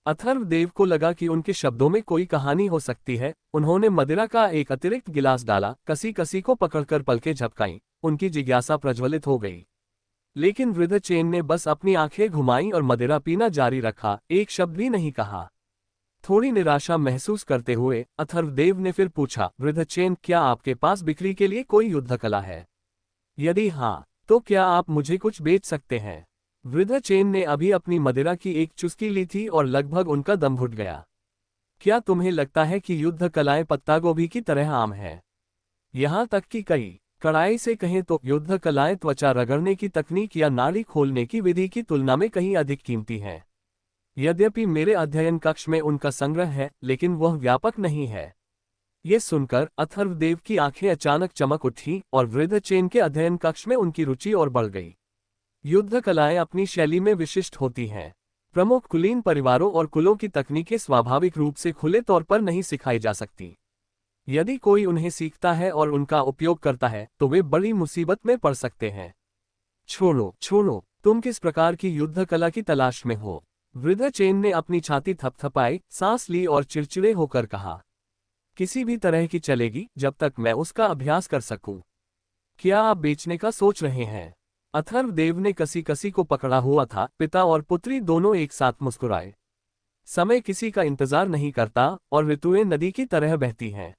अथर्वदेव को लगा कि उनके शब्दों में कोई कहानी हो सकती है। उन्होंने मदिरा का एक अतिरिक्त गिलास डाला, कसी कसी को पकड़कर पलकें झपकाईं। उनकी जिज्ञासा प्रज्वलित हो गई। लेकिन वृद्ध चेन ने बस अपनी आंखें घुमाईं और मदिरा पीना जारी रखा, एक शब्द भी नहीं कहा। थोड़ी निराशा महसूस करते हुए अथर्वदेव ने फिर पूछा, वृद्ध चेन, क्या आपके पास बिक्री के लिए कोई युद्ध कला है? यदि हाँ, तो क्या आप मुझे कुछ बेच सकते हैं? वृद्ध चेन ने अभी अपनी मदिरा की एक चुस्की ली थी और लगभग उनका दम घुट गया। क्या तुम्हें लगता है कि युद्ध कलाएं पत्ता गोभी की तरह आम हैं? यहाँ तक कि कई कड़ाई से कहें तो युद्ध कलाएं त्वचा रगड़ने की तकनीक या नाड़ी खोलने की विधि की तुलना में कहीं अधिक कीमती हैं। यद्यपि मेरे अध्ययन कक्ष में उनका संग्रह है, लेकिन वह व्यापक नहीं है। ये सुनकर अथर्वदेव की आंखें अचानक चमक उठी और वृद्ध चेन के अध्ययन कक्ष में उनकी रुचि और बढ़ गई। युद्ध कलाएं अपनी शैली में विशिष्ट होती हैं। प्रमुख कुलीन परिवारों और कुलों की तकनीकें स्वाभाविक रूप से खुले तौर पर नहीं सिखाई जा सकती। यदि कोई उन्हें सीखता है और उनका उपयोग करता है तो वे बड़ी मुसीबत में पड़ सकते हैं। छोड़ो छोड़ो, तुम किस प्रकार की युद्ध कला की तलाश में हो? वृद्ध चेन ने अपनी छाती थपथपाई, सांस ली और चिड़चिड़े होकर कहा, किसी भी तरह की चलेगी, जब तक मैं उसका अभ्यास कर सकूं। क्या आप बेचने का सोच रहे हैं? अथर्वदेव ने कसी कसी को पकड़ा हुआ था। पिता और पुत्री दोनों एक साथ मुस्कुराए। समय किसी का इंतजार नहीं करता और ऋतुएं नदी की तरह बहती हैं।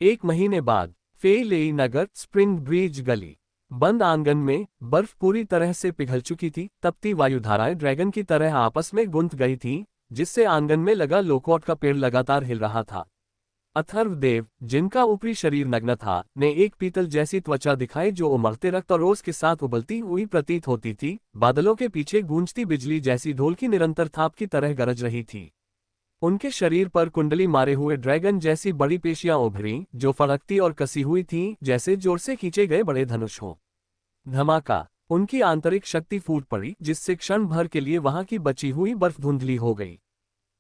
1 महीने बाद फेलेई नगर, स्प्रिंग ब्रिज गली। बंद आंगन में बर्फ पूरी तरह से पिघल चुकी थी। तपती वायुधाराएं ड्रैगन की तरह आपस में गुंथ गई थीं, जिससे आंगन में लगा लोकोट का पेड़ लगातार हिल रहा था। अथर्वदेव, जिनका ऊपरी शरीर नग्न था, ने एक पीतल जैसी त्वचा दिखाई जो उमड़ते रक्त और रोज के साथ उबलती हुई प्रतीत होती थी। बादलों के पीछे गूंजती बिजली जैसी ढोल की निरंतर थाप की तरह गरज रही थी। उनके शरीर पर कुंडली मारे हुए ड्रैगन जैसी बड़ी पेशियां उभरी, जो फड़कती और कसी हुई थीं, जैसे जोर से खींचे गए बड़े धनुष हों। धमाका! उनकी आंतरिक शक्ति फूट पड़ी, जिससे क्षण भर के लिए वहां की बची हुई बर्फ धुंधली हो गई।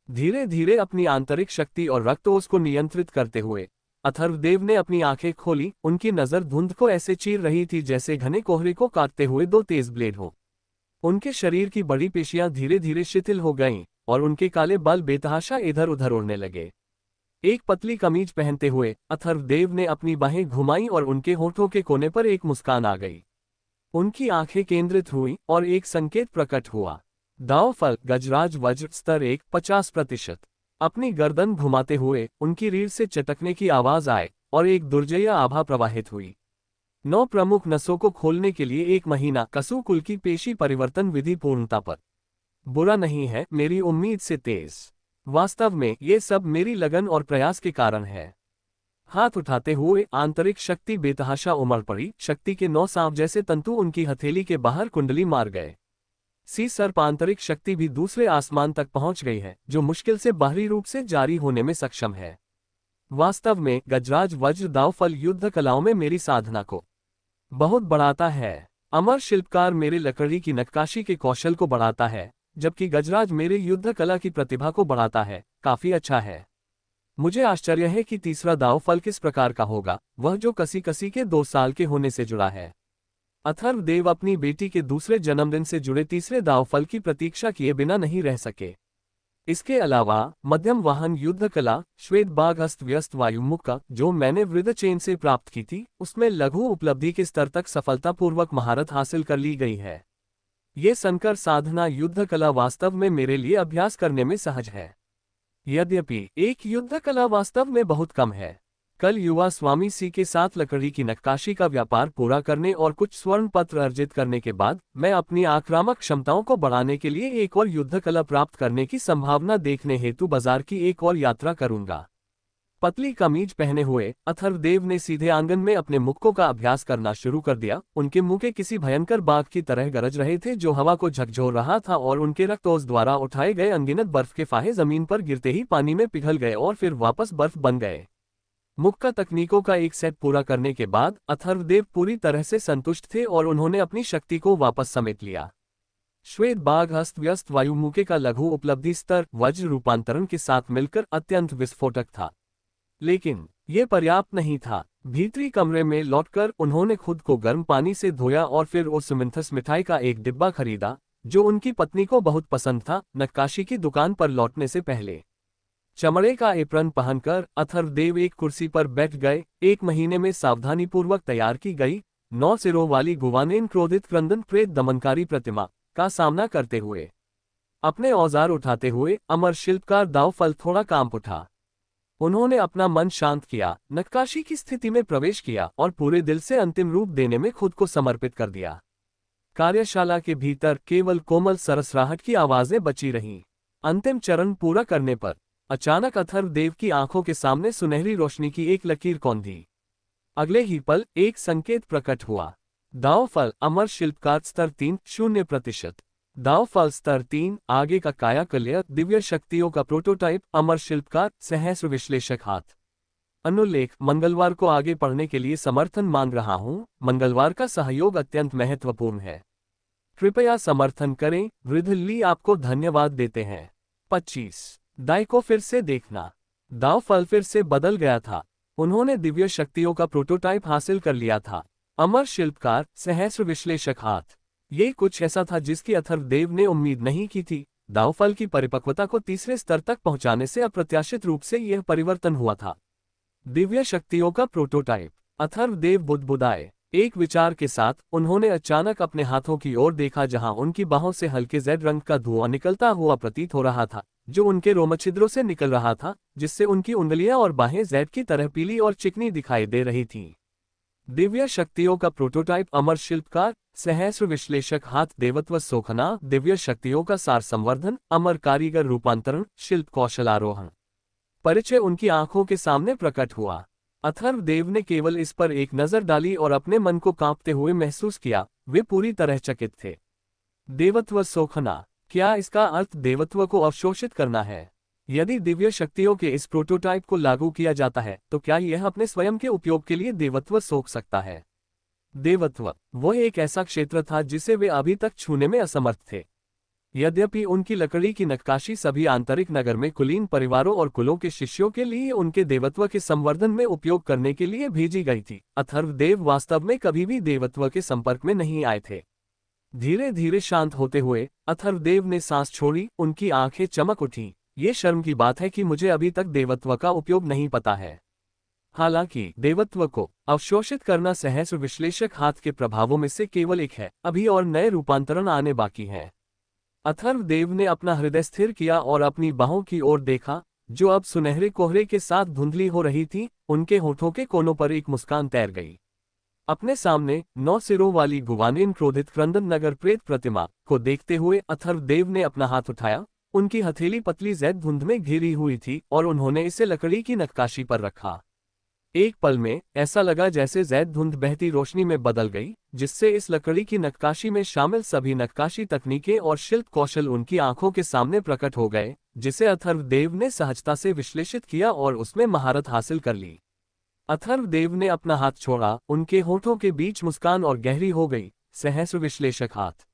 धीरे धीरे अपनी आंतरिक शक्ति और रक्तोष को नियंत्रित करते हुए अथर्वदेव ने अपनी आंखें खोली। उनकी नजर धुंध को ऐसे चीर रही थी जैसे घने कोहरे को काटते हुए 2 तेज ब्लेड हो। उनके शरीर की बड़ी पेशियां धीरे धीरे शिथिल हो गईं और उनके काले बाल बेतहाशा इधर उधर उड़ने लगे। एक पतली कमीज पहनते हुए अथर्वदेव ने अपनी बाहें घुमाई और उनके होठों के कोने पर एक मुस्कान आ गई। उनकी आंखें केंद्रित हुईं और एक संकेत प्रकट हुआ। दावफल गजराज वज्र स्तर 1 50%। अपनी गर्दन घुमाते हुए उनकी रीढ़ से चटकने की आवाज आए और एक दुर्जय आभा प्रवाहित हुई। 9 प्रमुख नसों को खोलने के लिए 1 महीना। कसु कुल की पेशी परिवर्तन विधि पूर्णता पर। बुरा नहीं है, मेरी उम्मीद से तेज। वास्तव में ये सब मेरी लगन और प्रयास के कारण है। हाथ उठाते हुए आंतरिक शक्ति बेतहाशा उमड़ पड़ी। शक्ति के 9 सांप जैसे तंतु उनकी हथेली के बाहर कुंडली मार गए। सी सर्प आंतरिक शक्ति भी दूसरे आसमान तक पहुंच गई है, जो मुश्किल से बाहरी रूप से जारी होने में सक्षम है। वास्तव में गजराज वज्र दावफल युद्ध कलाओं में मेरी साधना को बहुत बढ़ाता है। अमर शिल्पकार मेरे लकड़ी की नक्काशी के कौशल को बढ़ाता है, जबकि गजराज मेरे युद्ध कला की प्रतिभा को बढ़ाता है। काफी अच्छा है। मुझे आश्चर्य है कि तीसरा दावफल किस प्रकार का होगा, वह जो कसी कसी के 2 साल के होने से जुड़ा है। अथर्वदेव अपनी बेटी के दूसरे जन्मदिन से जुड़े तीसरे दावफल की प्रतीक्षा किए बिना नहीं रह सके। इसके अलावा मध्यम वाहन युद्ध कला श्वेत बाघ अस्त व्यस्त वायुमुक्का, जो मैंने वृद्ध चेन से प्राप्त की थी, उसमें लघु उपलब्धि के स्तर तक सफलतापूर्वक महारत हासिल कर ली गई है। ये संकर साधना युद्ध कला वास्तव में मेरे लिए अभ्यास करने में सहज है। यद्यपि एक युद्ध कला वास्तव में बहुत कम है। कल युवा स्वामी सी के साथ लकड़ी की नक्काशी का व्यापार पूरा करने और कुछ स्वर्ण पत्र अर्जित करने के बाद मैं अपनी आक्रामक क्षमताओं को बढ़ाने के लिए एक और युद्ध कला प्राप्त करने की संभावना देखने हेतु बाजार की एक और यात्रा करूंगा। पतली कमीज पहने हुए अथर्वदेव ने सीधे आंगन में अपने मुक्कों का अभ्यास करना शुरू कर दिया। उनके मुक्के किसी भयंकर बाघ की तरह गरज रहे थे, जो हवा को झकझोर रहा था, और उनके रक्तोष द्वारा उठाए गए अनगिनत बर्फ के फाहे जमीन पर गिरते ही पानी में पिघल गए और फिर वापस बर्फ बन गए। मुक्का तकनीकों का एक सेट पूरा करने के बाद अथर्वदेव पूरी तरह से संतुष्ट थे और उन्होंने अपनी शक्ति को वापस समेट लिया। श्वेत बाघ अस्त व्यस्त वायुमुक्के का लघु उपलब्धि स्तर वज्र रूपांतरण के साथ मिलकर अत्यंत विस्फोटक था, लेकिन यह पर्याप्त नहीं था। भीतरी कमरे में लौटकर उन्होंने खुद को गर्म पानी से धोया और फिर ओसमिंथस मिठाई का एक डिब्बा खरीदा, जो उनकी पत्नी को बहुत पसंद था। नक्काशी की दुकान पर लौटने से पहले चमड़े का एप्रन पहनकर अथर्वदेव एक कुर्सी पर बैठ गए। 1 महीने में सावधानीपूर्वक तैयार की गई 9 सिरों वाली गुवानेन क्रोधित क्रंदन प्रेत दमनकारी प्रतिमा का सामना करते हुए अपने औजार उठाते हुए अमर शिल्पकार दावफल थोड़ा कांप उठा। उन्होंने अपना मन शांत किया, नक्काशी की स्थिति में प्रवेश किया और पूरे दिल से अंतिम रूप देने में खुद को समर्पित कर दिया। कार्यशाला के भीतर केवल कोमल सरसराहट की आवाजें बची रहीं। अंतिम चरण पूरा करने पर अचानक अथर्वदेव की आंखों के सामने सुनहरी रोशनी की एक लकीर कौंधी। अगले ही पल एक संकेत प्रकट हुआ। दावफल अमर शिल्पकार स्तर 3 0%। दावफल स्तर 3 आगे का कायाकल्य दिव्य शक्तियों का प्रोटोटाइप अमर शिल्पकार सहस्र विश्लेषक हाथ। अनुल्लेख मंगलवार को आगे पढ़ने के लिए समर्थन मांग रहा हूं। मंगलवार का सहयोग अत्यंत महत्वपूर्ण है, कृपया समर्थन करें। वृद्धली आपको धन्यवाद देते हैं। 25 दाई को फिर से देखना। दावफल फिर से बदल गया था। उन्होंने दिव्य शक्तियों का प्रोटोटाइप हासिल कर लिया था। अमर शिल्पकार सहस्र विश्लेषक हाथ। ये कुछ ऐसा था जिसकी अथर्वदेव ने उम्मीद नहीं की थी। दावफल की परिपक्वता को तीसरे स्तर तक पहुंचाने से अप्रत्याशित रूप से यह परिवर्तन हुआ था। दिव्य शक्तियों का प्रोटोटाइप। अथर्वदेव बुदबुदाए। एक विचार के साथ उन्होंने अचानक अपने हाथों की ओर देखा, जहां उनकी बाहों से हल्के जेड रंग का धुआं निकलता हुआ प्रतीत हो रहा था, जो उनके रोमछिद्रों से निकल रहा था, जिससे उनकी उंगलियां और बाहें जेड की तरह पीली और चिकनी दिखाई दे रही थीं। दिव्य शक्तियों का प्रोटोटाइप अमर शिल्पकार सहस्र विश्लेषक हाथ। देवत्व सोखना। दिव्य शक्तियों का सार संवर्धन अमर कारीगर रूपांतरण शिल्प कौशल आरोहण। परिचय उनकी आंखों के सामने प्रकट हुआ। अथर्वदेव ने केवल इस पर एक नजर डाली और अपने मन को कांपते हुए महसूस किया। वे पूरी तरह चकित थे। देवत्व सोखना, क्या इसका अर्थ देवत्व को अवशोषित करना है? यदि दिव्य शक्तियों के इस प्रोटोटाइप को लागू किया जाता है तो क्या यह अपने स्वयं के उपयोग के लिए देवत्व सोख सकता है? देवत्व वह एक ऐसा क्षेत्र था जिसे वे अभी तक छूने में असमर्थ थे। यद्यपि उनकी लकड़ी की नक्काशी सभी आंतरिक नगर में कुलीन परिवारों और कुलों के शिष्यों के लिए उनके देवत्व के संवर्धन में उपयोग करने के लिए भेजी गई थी, अथर्वदेव वास्तव में कभी भी देवत्व के संपर्क में नहीं आए थे। धीरे धीरे शांत होते हुए अथर्वदेव ने सांस छोड़ी। उनकी आंखें चमक उठीं। ये शर्म की बात है कि मुझे अभी तक देवत्व का उपयोग नहीं पता है। हालांकि देवत्व को अवशोषित करना सहस्र विश्लेषक हाथ के प्रभावों में से केवल एक है। अभी और नए रूपांतरण आने बाकी हैं। अथर्वदेव ने अपना हृदय स्थिर किया और अपनी बाहों की ओर देखा, जो अब सुनहरे कोहरे के साथ धुंधली हो रही थी। उनके होठों के कोनों पर एक मुस्कान तैर गई। अपने सामने 9 सिरों वाली गुवानेन क्रोधित क्रंदन नगर प्रेत प्रतिमा को देखते हुए अथर्वदेव ने अपना हाथ उठाया। उनकी हथेली पतली जैद धुंध में घिरी हुई थी और उन्होंने इसे लकड़ी की नक्काशी पर रखा। एक पल में ऐसा लगा जैसे जैद धुंध बहती रोशनी में बदल गई, जिससे इस लकड़ी की नक्काशी में शामिल सभी नक्काशी तकनीकें और शिल्प कौशल उनकी आंखों के सामने प्रकट हो गए, जिसे अथर्वदेव ने सहजता से विश्लेषित किया और उसमें महारत हासिल कर ली। अथर्वदेव ने अपना हाथ छोड़ा। उनके होठों के बीच मुस्कान और गहरी हो गई। सहस्र विश्लेषक हाथ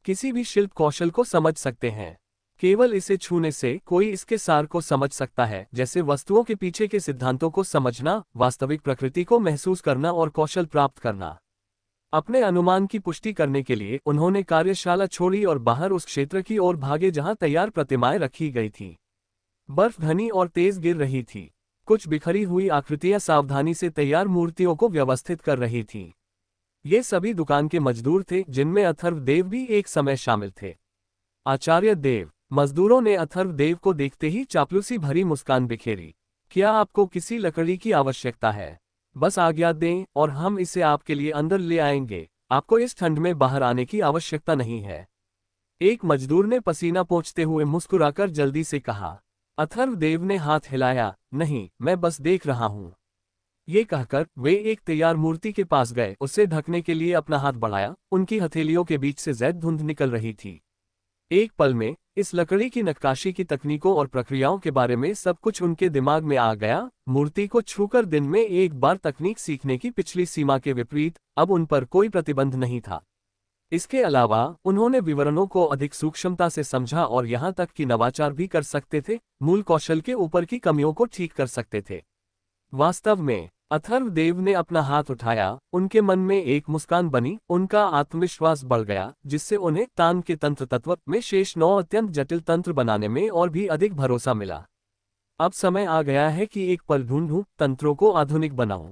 किसी भी शिल्प कौशल को समझ सकते हैं। केवल इसे छूने से कोई इसके सार को समझ सकता है, जैसे वस्तुओं के पीछे के सिद्धांतों को समझना, वास्तविक प्रकृति को महसूस करना और कौशल प्राप्त करना। अपने अनुमान की पुष्टि करने के लिए उन्होंने कार्यशाला छोड़ी और बाहर उस क्षेत्र की ओर भागे जहां तैयार प्रतिमाएं रखी गई थीं। बर्फ घनी और तेज गिर रही थी। कुछ बिखरी हुई आकृतियां सावधानी से तैयार मूर्तियों को व्यवस्थित कर रही थीं। ये सभी दुकान के मजदूर थे, जिनमें अथर्वदेव भी एक समय शामिल थे। आचार्य देव। मजदूरों ने अथर्वदेव को देखते ही चापलूसी भरी मुस्कान बिखेरी। क्या आपको किसी लकड़ी की आवश्यकता है? बस आज्ञा दें और हम इसे आपके लिए अंदर ले आएंगे। आपको इस ठंड में बाहर आने की आवश्यकता नहीं है। एक मजदूर ने पसीना पोंछते हुए मुस्कुराकर जल्दी से कहा। अथर्वदेव ने हाथ हिलाया। नहीं, मैं बस देख रहा हूं। ये कहकर वे एक तैयार मूर्ति के पास गए, उसे ढकने के लिए अपना हाथ बढ़ाया। उनकी हथेलियों के बीच से जैद धुंध निकल रही थी। एक पल में इस लकड़ी की नक्काशी की तकनीकों और प्रक्रियाओं के बारे में सब कुछ उनके दिमाग में आ गया। मूर्ति को छूकर दिन में एक बार तकनीक सीखने की पिछली सीमा के विपरीत अब उन पर कोई प्रतिबंध नहीं था। इसके अलावा उन्होंने विवरणों को अधिक सूक्ष्मता से समझा और यहां तक कि नवाचार भी कर सकते थे, मूल कौशल के ऊपर की कमियों को ठीक कर सकते थे। वास्तव में अथर्वदेव ने अपना हाथ उठाया, उनके मन में एक मुस्कान बनी, उनका आत्मविश्वास बढ़ गया, जिससे उन्हें तान के तंत्र तत्व में शेष 9 अत्यंत जटिल तंत्र बनाने में और भी अधिक भरोसा मिला। अब समय आ गया है कि एक पल ढूंढूं, तंत्रों को आधुनिक बनाऊं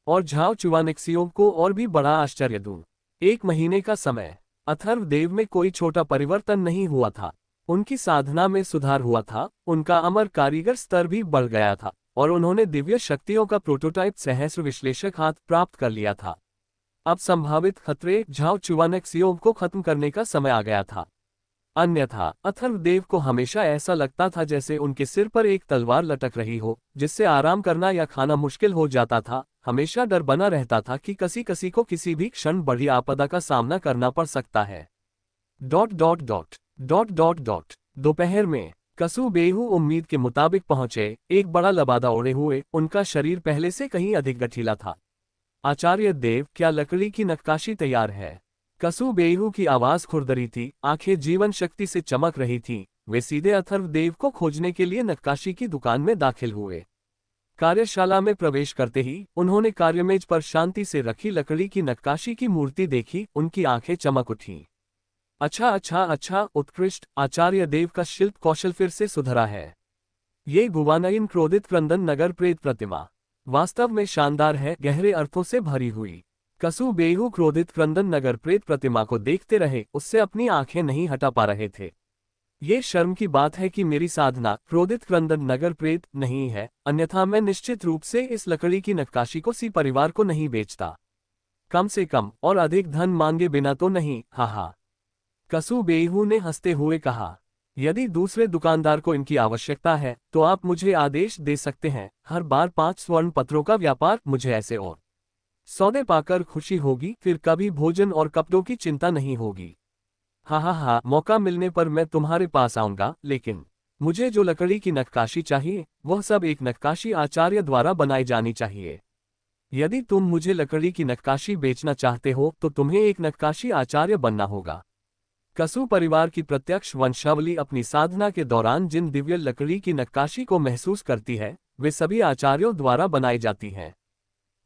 और झाओ चुवानेक्सियों को और भी बड़ा आश्चर्य दूं। 1 महीने का समय। अथर्वदेव में कोई छोटा परिवर्तन नहीं हुआ था। उनकी साधना में सुधार हुआ था, उनका अमर कारीगर स्तर भी बढ़ गया था और उन्होंने दिव्य शक्तियों का प्रोटोटाइप सहस्र विश्लेषक हाथ प्राप्त कर लिया था। अब संभावित खतरे झाओ चुवानेक्सियों को खत्म करने का समय आ गया था। अन्यथा अथर्वदेव को हमेशा ऐसा लगता था जैसे उनके सिर पर एक तलवार लटक रही हो, जिससे आराम करना या खाना मुश्किल हो जाता था। हमेशा डर बना रहता था कि किसी को किसी भी क्षण बड़ी आपदा का सामना करना पड़ सकता है। ... दोपहर में कसुबेहू उम्मीद के मुताबिक पहुंचे, एक बड़ा लबादा ओढ़े हुए, उनका शरीर पहले से कहीं अधिक गठीला था। आचार्य देव, क्या लकड़ी की नक्काशी तैयार है? कसुबेहू की आवाज खुरदरी थी, आंखें जीवन शक्ति से चमक रही थीं। वे सीधे अथर्वदेव को खोजने के लिए नक्काशी की दुकान में दाखिल हुए। कार्यशाला में प्रवेश करते ही उन्होंने कार्यमेज पर शांति से रखी लकड़ी की नक्काशी की मूर्ति देखी, उनकी आंखें चमक उठीं। अच्छा, उत्कृष्ट। आचार्य देव का शिल्प कौशल फिर से सुधरा है। ये गुवानयन क्रोधित क्रंदन नगर प्रेत प्रतिमा वास्तव में शानदार है, गहरे अर्थों से भरी हुई। कसुबेहू क्रोधित क्रंदन नगर प्रेत प्रतिमा को देखते रहे, उससे अपनी आंखें नहीं हटा पा रहे थे। ये शर्म की बात है कि मेरी साधना क्रोधित क्रंदन नगर प्रेत नहीं है, अन्यथा मैं निश्चित रूप से इस लकड़ी की नक्काशी को सी परिवार को नहीं बेचता। कम से कम और अधिक धन मांगे बिना तो नहीं। हा। कसुबेहू ने हंसते हुए कहा, यदि दूसरे दुकानदार को इनकी आवश्यकता है तो आप मुझे आदेश दे सकते हैं। हर बार 5 स्वर्ण पत्रों का व्यापार, मुझे ऐसे और सौदे पाकर खुशी होगी, फिर कभी भोजन और कपड़ों की चिंता नहीं होगी। हा, मौका मिलने पर मैं तुम्हारे पास आऊंगा, लेकिन मुझे जो लकड़ी की नक्काशी चाहिए वह सब एक नक्काशी आचार्य द्वारा बनाई जानी चाहिए। यदि तुम मुझे लकड़ी की नक्काशी बेचना चाहते हो तो तुम्हें एक नक्काशी आचार्य बनना होगा। कसु परिवार की प्रत्यक्ष वंशावली अपनी साधना के दौरान जिन दिव्य लकड़ी की नक्काशी को महसूस करती है, वे सभी आचार्यों द्वारा बनाई जाती हैं।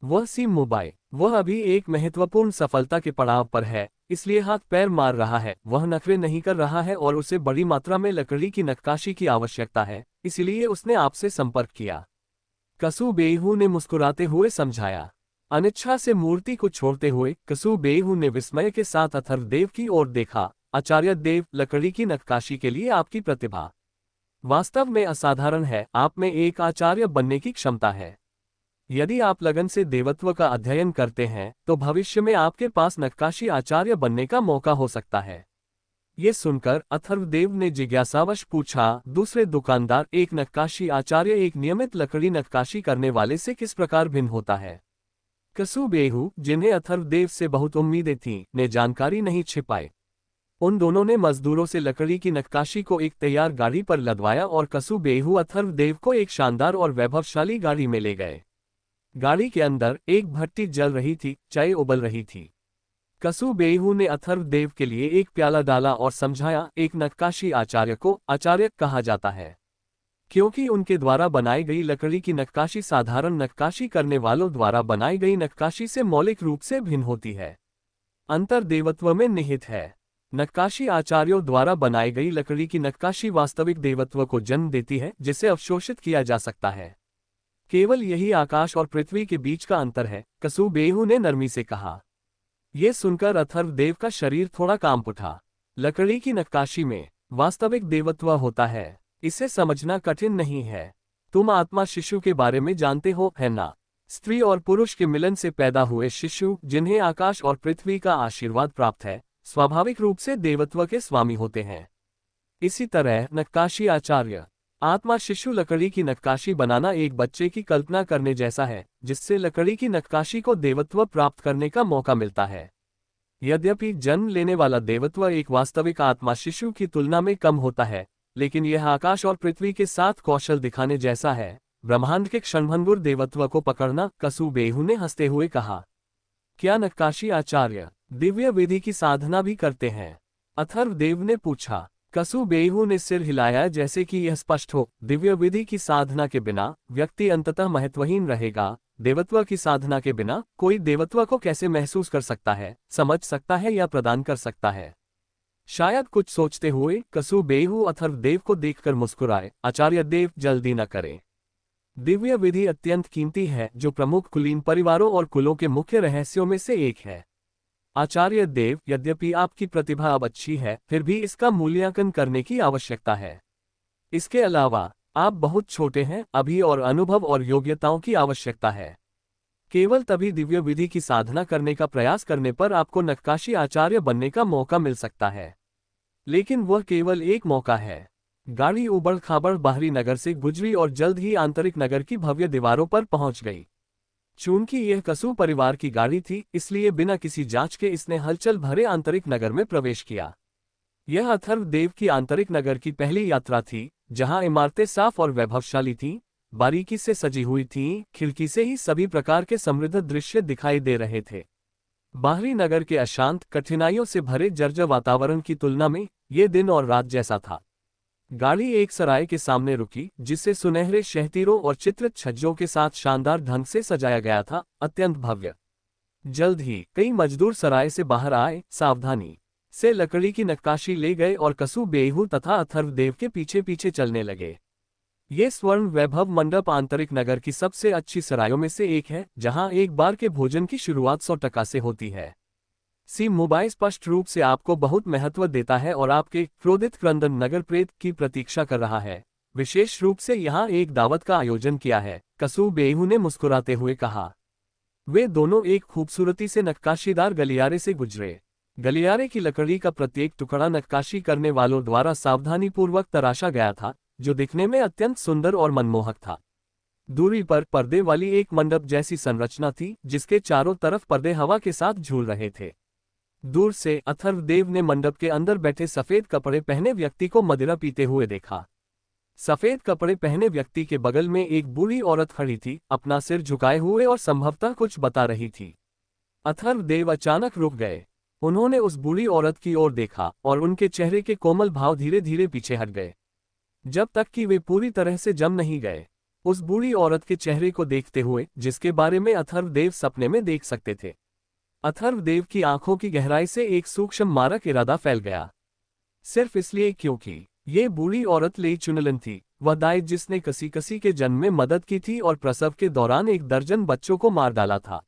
वह सी मोबाइल, वह अभी एक महत्वपूर्ण सफलता के पड़ाव पर है, इसलिए हाथ पैर मार रहा है। वह नखरे नहीं कर रहा है और उसे बड़ी मात्रा में लकड़ी की नक्काशी की आवश्यकता है, इसलिए उसने आपसे संपर्क किया। कसुबेहू ने मुस्कुराते हुए समझाया। अनिच्छा से मूर्ति को छोड़ते हुए कसुबेहू ने विस्मय के साथ अथर्वदेव की ओर देखा। आचार्य देव, लकड़ी की नक्काशी के लिए आपकी प्रतिभा वास्तव में असाधारण है। आप में एक आचार्य बनने की क्षमता है। यदि आप लगन से देवत्व का अध्ययन करते हैं तो भविष्य में आपके पास नक्काशी आचार्य बनने का मौका हो सकता है। ये सुनकर अथर्वदेव ने जिज्ञासावश पूछा, दूसरे दुकानदार, एक नक्काशी आचार्य एक नियमित लकड़ी नक्काशी करने वाले से किस प्रकार भिन्न होता है? कसुबेहू, जिन्हें अथर्वदेव से बहुत उम्मीदें थीं, ने जानकारी नहीं छिपाई। उन दोनों ने मजदूरों से लकड़ी की नक्काशी को एक तैयार गाड़ी पर लदवाया और कसुबेहू अथर्वदेव को एक शानदार और वैभवशाली गाड़ी में ले गए। गाड़ी के अंदर एक भट्टी जल रही थी, चाय उबल रही थी। कसुबेहू ने अथर्वदेव के लिए एक प्याला डाला और समझाया, एक नक्काशी आचार्य को आचार्य कहा जाता है क्योंकि उनके द्वारा बनाई गई लकड़ी की नक्काशी साधारण नक्काशी करने वालों द्वारा बनाई गई नक्काशी से मौलिक रूप से भिन्न होती है। अंतर देवत्व में निहित है। नक्काशी आचार्यों द्वारा बनाई गई लकड़ी की नक्काशी वास्तविक देवत्व को जन्म देती है, जिसे अवशोषित किया जा सकता है। केवल यही आकाश और पृथ्वी के बीच का अंतर है, कसुबेहू ने नरमी से कहा। यह सुनकर अथर्वदेव का शरीर थोड़ा कांप उठा। लकड़ी की नक्काशी में वास्तविक देवत्व होता है, इसे समझना कठिन नहीं है। तुम आत्मा शिशु के बारे में जानते हो, है ना? स्त्री और पुरुष के मिलन से पैदा हुए शिशु, जिन्हें आकाश और पृथ्वी का आशीर्वाद प्राप्त है, स्वाभाविक रूप से देवत्व के स्वामी होते हैं। इसी तरह नक्काशी आचार्य आत्मा शिशु लकड़ी की नक्काशी बनाना एक बच्चे की कल्पना करने जैसा है, जिससे लकड़ी की नक्काशी को देवत्व प्राप्त करने का मौका मिलता है। यद्यपि जन्म लेने वाला देवत्व एक वास्तविक आत्मा शिशु की तुलना में कम होता है, लेकिन यह आकाश और पृथ्वी के साथ कौशल दिखाने जैसा है, ब्रह्मांड के क्षणभंगुर देवत्व को पकड़ना। कसुबेहू ने हंसते हुए कहा, क्या नक्काशी आचार्य दिव्य विधि की साधना भी करते हैं? अथर्वदेव ने पूछा। कसुबेहू ने सिर हिलाया जैसे कि यह स्पष्ट हो, दिव्य विधि की साधना के बिना व्यक्ति अंततः महत्वहीन रहेगा। देवत्व की साधना के बिना कोई देवत्व को कैसे महसूस कर सकता है, समझ सकता है या प्रदान कर सकता है। शायद कुछ सोचते हुए कसुबेहू अथर्वदेव को देखकर मुस्कुराए। आचार्य देव, जल्दी न करें। दिव्य विधि अत्यंत कीमती है, जो प्रमुख कुलीन परिवारों और कुलों के मुख्य रहस्यों में से एक है। आचार्य देव, यद्यपि आपकी प्रतिभा अब अच्छी है, फिर भी इसका मूल्यांकन करने की आवश्यकता है। इसके अलावा आप बहुत छोटे हैं अभी, और अनुभव और योग्यताओं की आवश्यकता है। केवल तभी दिव्य विधि की साधना करने का प्रयास करने पर आपको नक्काशी आचार्य बनने का मौका मिल सकता है, लेकिन वह केवल एक मौका है। गाड़ी उबड़ खाबड़ बाहरी नगर से गुजरी और जल्द ही आंतरिक नगर की भव्य दीवारों पर पहुंच गई। चूंकि यह कसु परिवार की गाड़ी थी, इसलिए बिना किसी जांच के इसने हलचल भरे आंतरिक नगर में प्रवेश किया। यह अथर्वदेव की आंतरिक नगर की पहली यात्रा थी, जहां इमारतें साफ और वैभवशाली थीं, बारीकी से सजी हुई थीं, खिड़की से ही सभी प्रकार के समृद्ध दृश्य दिखाई दे रहे थे। बाहरी नगर के अशांत, कठिनाइयों से भरे जर्जर वातावरण की तुलना में ये दिन और रात जैसा था। गाड़ी एक सराय के सामने रुकी, जिसे सुनहरे शहतीरों और चित्रित छज्जों के साथ शानदार ढंग से सजाया गया था, अत्यंत भव्य। जल्द ही कई मजदूर सराय से बाहर आए, सावधानी से लकड़ी की नक्काशी ले गए और कसुबेहू तथा अथर्वदेव के पीछे पीछे चलने लगे। ये स्वर्ण वैभव मंडप आंतरिक नगर की सबसे अच्छी सरायों में से एक है, जहां एक बार के भोजन की शुरुआत 100% से होती है। मोबाइल स्पष्ट रूप से आपको बहुत महत्व देता है और आपके क्रोधित क्रंदन नगर प्रेत की प्रतीक्षा कर रहा है। विशेष रूप से यहाँ एक दावत का आयोजन किया है, कसुबेहू ने मुस्कुराते हुए कहा। वे दोनों एक खूबसूरती से नक्काशीदार गलियारे से गुजरे। गलियारे की लकड़ी का प्रत्येक टुकड़ा नक्काशी करने वालों द्वारा सावधानीपूर्वक तराशा गया था, जो दिखने में अत्यंत सुंदर और मनमोहक था। दूरी पर पर्दे वाली एक मंडप जैसी संरचना थी, जिसके चारों तरफ पर्दे हवा के साथ झूल रहे थे। दूर से अथर्वदेव ने मंडप के अंदर बैठे सफेद कपड़े पहने व्यक्ति को मदिरा पीते हुए देखा। सफेद कपड़े पहने व्यक्ति के बगल में एक बूढ़ी औरत खड़ी थी, अपना सिर झुकाए हुए और संभवतः कुछ बता रही थी। अथर्वदेव अचानक रुक गए। उन्होंने उस बूढ़ी औरत की ओर देखा और उनके चेहरे के कोमल भाव धीरे धीरे पीछे हट गए, जब तक कि वे पूरी तरह से जम नहीं गए। उस बूढ़ी औरत के चेहरे को देखते हुए, जिसके बारे में अथर्वदेव सपने में देख सकते थे, अथर्वदेव की आंखों की गहराई से एक सूक्ष्म मारक इरादा फैल गया। सिर्फ इसलिए क्योंकि ये बूढ़ी औरत लेई चुनलन थी, वह दाई जिसने कसी कसी के जन्म में मदद की थी और प्रसव के दौरान 1 दर्जन बच्चों को मार डाला था।